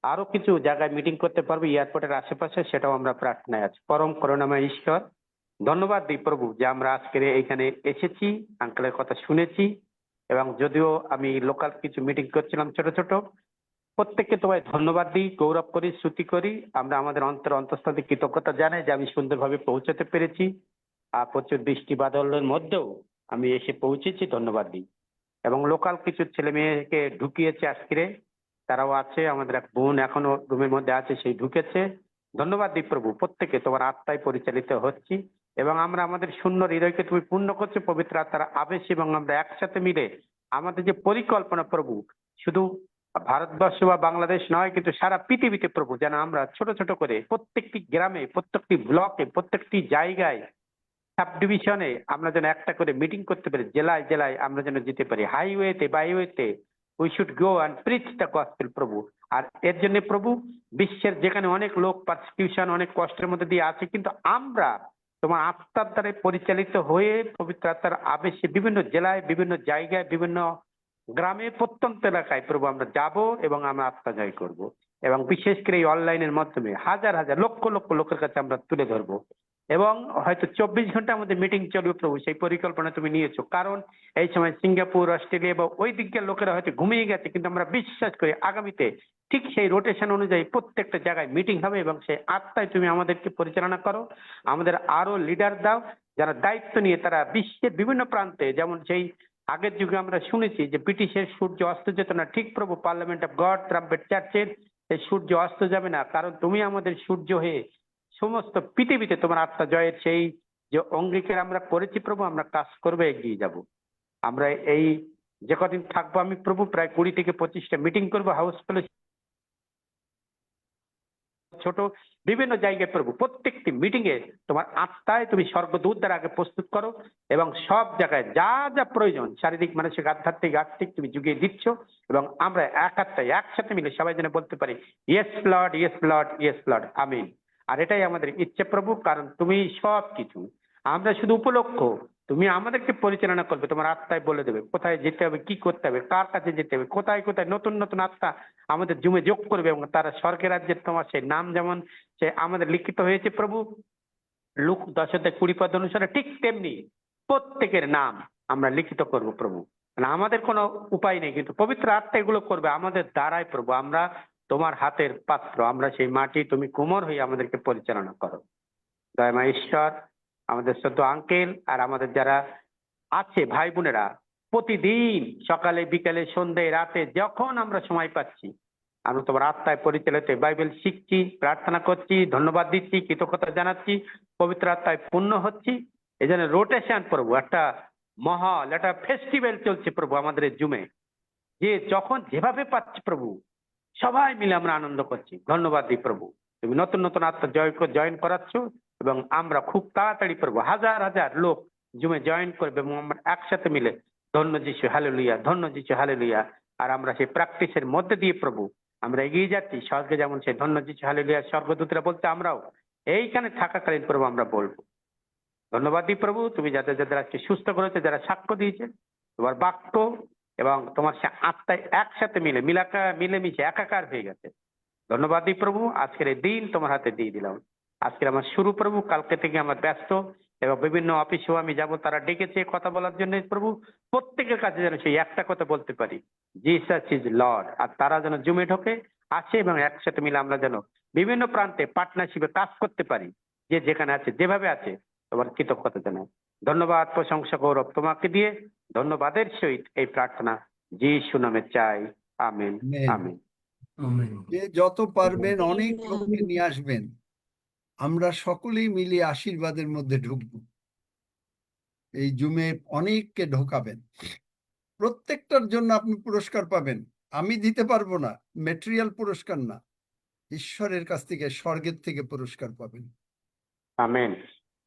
আরো কিছু জায়গায় মিটিং করতে পারবো এয়ারপোর্টের আশেপাশে, সেটাও আমরা প্রার্থনায় আছি। পরম করুণাময় ঈশ্বর, ধন্যবাদ দিই প্রভু যে আমরা আজকের এইখানে এসেছি, আঙ্কেলের কথা শুনেছি। এবং যদিও আমি লোকাল কিছু মিটিং করছিলাম ছোট ছোট, প্রত্যেককে তোমায় ধন্যবাদ দিই, গৌরব করি, স্তুতি করি। আমরা আমাদের অন্তঃস্থল থেকে কৃতজ্ঞতা জানাই যে আমি সুন্দরভাবে পৌঁছাতে পেরেছি। আর প্রচুর বৃষ্টি বাদলের মধ্যেও আমি এসে পৌঁছেছি, ধন্যবাদ দিই। এবং লোকাল কিছু ছেলে মেয়েকে ঢুকিয়েছে আজকে, তারাও আছে। আমাদের এক বোন এখনো রুমের মধ্যে আছে, সেই ঢুকেছে। ধন্যবাদ দিই প্রভু, প্রত্যেকে তোমার আত্মায় পরিচালিত হচ্ছি। এবং আমরা আমাদের শূন্য হৃদয়কে তুমি পূর্ণ করছো পবিত্র আত্মার আবেশ। এবং আমরা একসাথে মিলে আমাদের যে পরিকল্পনা প্রভু, শুধু ভারতবর্ষ বা বাংলাদেশ নয়, কিন্তু সারা পৃথিবীতে প্রভু, যেন আমরা ছোট ছোট করে প্রত্যেকটি গ্রামে, প্রত্যেকটি ব্লকে, প্রত্যেকটি জায়গায়, সাব ডিভিশনে আমরা যেন একটা করে মিটিং করতে পারি, জেলায় জেলায় আমরা যেন যেতে পারি, হাইওয়েতে বাইওয়েতে। We should go and preach the gospel প্রভু। আর এর জন্য প্রভু, বিশ্বের যেখানে অনেক লোক পারসিকিউশন, অনেক কষ্টের মধ্যে দিয়ে আছে, কিন্তু আমরা তোমার আত্মার দ্বারা পরিচালিত হয়ে পবিত্র আত্মার আবেশে বিভিন্ন জেলায়, বিভিন্ন জায়গায়, বিভিন্ন গ্রামে, প্রত্যন্ত এলাকায় প্রভু আমরা যাব এবং আমরা আত্মা জয় করব। এবং বিশেষ করে এই অনলাইনের মাধ্যমে হাজার হাজার লক্ষ লক্ষ লোকের কাছে আমরা তুলে ধরবো। এবং হয়তো 24 ঘন্টা আমাদের মিটিং চলবে প্রভু, সেই পরিকল্পনা তুমি নিয়েছো। কারণ এই সময় সিঙ্গাপুর, অস্ট্রেলিয়া বা ওই দিকের লোকেরা হয়তো ঘুমিয়ে গেছে, কিন্তু আমরা বিশ্বাস করি আগামীতে ঠিক সেই রোটেশন অনুযায়ী প্রত্যেকটা জায়গায় মিটিং হবে। এবং সেই আত্মায় তুমি আমাদেরকে পরিচালনা করো, আমাদের আরো লিডার দাও যারা দায়িত্ব নিয়ে তারা বিশ্বের বিভিন্ন প্রান্তে, যেমন সেই আগের যুগে আমরা শুনেছি যে ব্রিটিশের সূর্য অস্ত যেত না, ঠিক প্রভু পার্লামেন্ট অফ গড ট্রাম্পেট চার্চের সেই সূর্য অস্ত যাবে না, কারণ তুমি আমাদের সূর্য হয়ে সমস্ত পৃথিবীতে তোমার আত্মা জয়ের সেই যে অঙ্গীকার আমরা করেছি প্রভু, আমরা কাজ করবে, এগিয়ে যাব। আমরা এই যে কদিন থাকবো আমি প্রভু, প্রায় 20 থেকে 25টা মিটিং করবো, হাউস ফেলোশিপ ছোট বিভিন্ন জায়গায় প্রভু। প্রত্যেকটি মিটিং এ তোমার আত্মায় তুমি স্বর্গদূত দ্বারা আগে প্রস্তুত করো, এবং সব জায়গায় যা যা প্রয়োজন শারীরিক, মানসিক, আধ্যাত্মিক, আর্থিক তুমি যুগিয়ে দিচ্ছ। এবং আমরা এক আত্মায় একসাথে মিলে সবাই যেন বলতে পারি, yes Lord, yes Lord, yes Lord, আমিন। আর এটাই আমাদের ইচ্ছে প্রভু, কারণ তুমি সব কিছু, আমরা শুধু উপলক্ষ, তুমি আমাদেরকে পরিচালনা করবে। তোমার আত্মায় বলে দেবে কোথায় যেতে হবে, কি করতে হবে, কার কাছে যেতে হবে, কোথায় কোথায় নতুন নতুন আত্মা আমাদের জুমে যোগ করবে, এবং তারা স্বর্গের রাজ্যের তোমার সেই নাম যেমন সে আমাদের লিখিত হয়েছে প্রভু লুক 10:20 অনুসারে, ঠিক তেমনি প্রত্যেকের নাম আমরা লিখিত করব প্রভু। মানে আমাদের কোনো উপায় নেই, কিন্তু পবিত্র আত্মা এগুলো করবে আমাদের দ্বারাই প্রভু। আমরা তোমার হাতের পাত্র, আমরা সেই মাটি, তুমি কুমোর হয়ে আমাদেরকে পরিচালনা করো। দয়াময় ঈশ্বর, আমাদের শ্রদ্ধেয় আঙ্কেল আর আমাদের যারা আছে ভাই বোনেরা, প্রতিদিন সকালে বিকালে সন্ধ্যে রাতে যখন আমরা সময় পাচ্ছি আমরা তোমার আত্মায় পরিচালিত হয়ে বাইবেল শিখছি, প্রার্থনা করছি, ধন্যবাদ দিচ্ছি, কৃতজ্ঞতা জানাচ্ছি, পবিত্র আত্মায় পূর্ণ হচ্ছি। এই জন্য রোটেশন প্রভু, একটা মহল, একটা ফেস্টিভ্যাল চলছে প্রভু আমাদের এই জুমে, যে যখন যেভাবে পাচ্ছি প্রভু সবাই মিলে আমরা আনন্দ করছি। ধন্যবাদ দিই প্রভু, তুমি নতুন নতুন আত্মা জয়েন করাচ্ছ এবং আমরা খুব তাড়াতাড়ি প্রভু হাজার হাজার লোক জুমে জয়েন করবে এবং আমরা একসাথে মিলে ধন্য যিশু হালেলুয়া, ধন্য যিশু হালেলুয়া। আর আমরা সেই প্র্যাকটিসের মধ্যে দিয়ে প্রভু আমরা এগিয়ে যাচ্ছি। স্বর্গে যেমন সেই ধন্য যিশু হালেলুয়া স্বর্গদূতরা বলতে আমরাও এইখানে থাকাকালীন প্রভু আমরা বলবো। ধন্যবাদ দিই প্রভু, তুমি যাদের যাদের আজকে সুস্থ করেছে, যারা সাক্ষ্য দিয়েছে তোমার বাক্য এবং তোমার আত্মায় একসাথে মিলেমিশে একাকার হয়ে গেছে। ধন্যবাদ দিই প্রভু, আজকের এই দিন তোমার হাতে দিয়ে দিলাম। আজকের আমার শুরু প্রভু, কালকে থেকে আমার ব্যস্ত এবং বিভিন্ন অফিসেও আমি যাব, তারা ডেকেছে কথা বলার জন্য প্রভু। প্রত্যেকের কাছে যেন সেই একটা কথা বলতে পারি, জিসাস ইজ লর্ড। আর তারা যেন জুমে ঢোকে আসে এবং একসাথে মিলে আমরা যেন বিভিন্ন প্রান্তে পার্টনারশিপে কাজ করতে পারি, যে যেখানে আছে যেভাবে আছে তোমার কৃতজ্ঞতা জানাই। ধন্যবাদ প্রশংসা গৌরব তোমাকে দিয়ে ধন্যবাদের সহিত এই প্রার্থনা যিশু নামে চাই, আমেন আমেন। যে যত পারবেন অনেক লোককে নিয়ে আসবেন, আমরা সকলেই মিলে আশীর্বাদের মধ্যে ঢুকবো। এই জুমে অনেককে ঢোকাবেন, প্রত্যেকটার জন্য আপনি পুরস্কার পাবেন। আমি দিতে পারবো না, ম্যাটেরিয়াল পুরস্কার না, ঈশ্বরের কাছ থেকে, স্বর্গের থেকে পুরস্কার পাবেন। আমেন।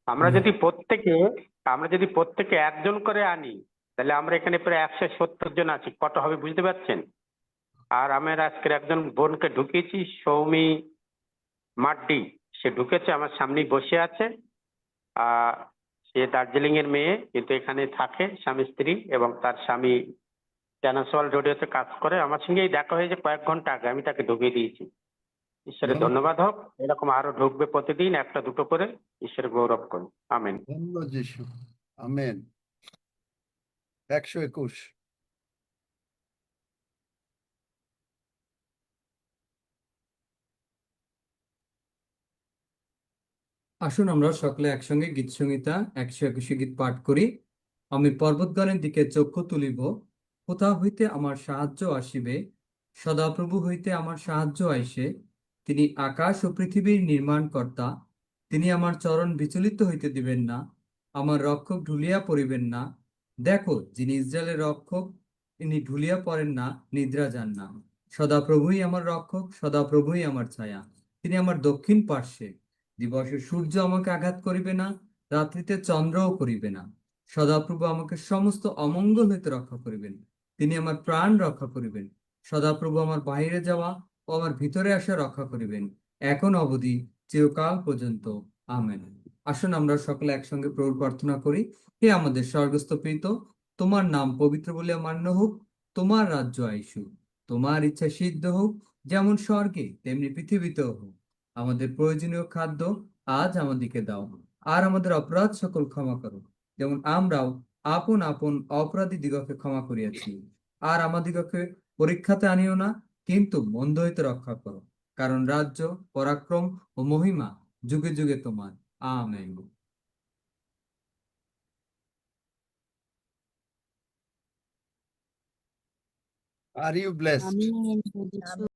আমরা যদি প্রত্যেকে একজন করে আনি, তাহলে আমরা এখানে প্রায় 170 জন আছি। কত হবে বুঝতে পারছেন? আর আমার আজকের একজন বোনকে ঢুকিয়েছি, সৌমি মাড্ডি, সে ঢুকেছে, আমার সামনেই বসে আছে। সে দার্জিলিং এর মেয়ে, কিন্তু এখানে থাকে স্বামী স্ত্রী, এবং তার স্বামী ট্রান্সওয়াল রোডেতে কাজ করে। আমার সঙ্গেই দেখা হয়েছে কয়েক ঘন্টা আগে, আমি তাকে ঢুকিয়ে দিয়েছি। ঈশ্বরের ধন্যবাদ হোক, এরকম আরো ঢুকবে প্রতিদিন একটা দুটো করে। ঈশ্বরের গৌরব করুন। আমেন। ধন্য যিশু, আমেন। 121। আসুন আমরা সকলে একসঙ্গে গীত সংহিতা 121 গীত পাঠ করি। আমি পর্বতগণের দিকে চক্ষু তুলিব, কোথা হইতে আমার সাহায্য আসিবে? সদাপ্রভু হইতে আমার সাহায্য আইসে। তিনি আকাশ ও পৃথিবীর নির্মাণকর্তা। তিনি আমার চরণ বিচলিত হইতে দিবেন না, আমার রক্ষক ঢুলিয়া পড়িবেন না। দেখো, যিনি ইসরায়েলের রক্ষক, তিনি ঢুলিয়া পড়েন না, নিদ্রা যান না। সদাপ্রভুই আমার রক্ষক, সদাপ্রভুই আমার ছায়া। তিনি আমার দক্ষিণ পার্শ্বে। দিবসে সূর্য আমাকে আঘাত করিবে না, রাত্রিতে চন্দ্রও করিবে না। সদাপ্রভু আমাকে সমস্ত অমঙ্গল হইতে রক্ষা করিবেন। তিনি আমার প্রাণ রক্ষা করিবেন। সদাপ্রভু আমার বাহিরে যাওয়া ও আমার ভিতরে আসা রক্ষা করিবেন, এখন অবধি চিরকাল পর্যন্ত। আমেন। আসুন আমরা সকলে একসঙ্গে প্রভুর প্রার্থনা করি। হে আমাদের স্বর্গস্থ পিতা, তোমার নাম পবিত্র বলিয়া মান্য হোক, তোমার রাজ্য আইসুক, তোমার ইচ্ছা সিদ্ধ হোক, যেমন স্বর্গে তেমনি পৃথিবীতেও হোক। আমাদের প্রয়োজনীয় খাদ্য আজ আমাদেরকে দাও, আর আমাদের অপরাধ সকল ক্ষমা করো, যেমন আমরাও আপন আপন অপরাধী দিগকে ক্ষমা করিয়াছি। আর আমাদিগকে পরীক্ষাতে আনিও না, কিন্তু মন্দ হইতে রক্ষা করো, কারণ রাজ্য, পরাক্রম ও মহিমা যুগে যুগে তোমার। Amen. Are you blessed? Amin.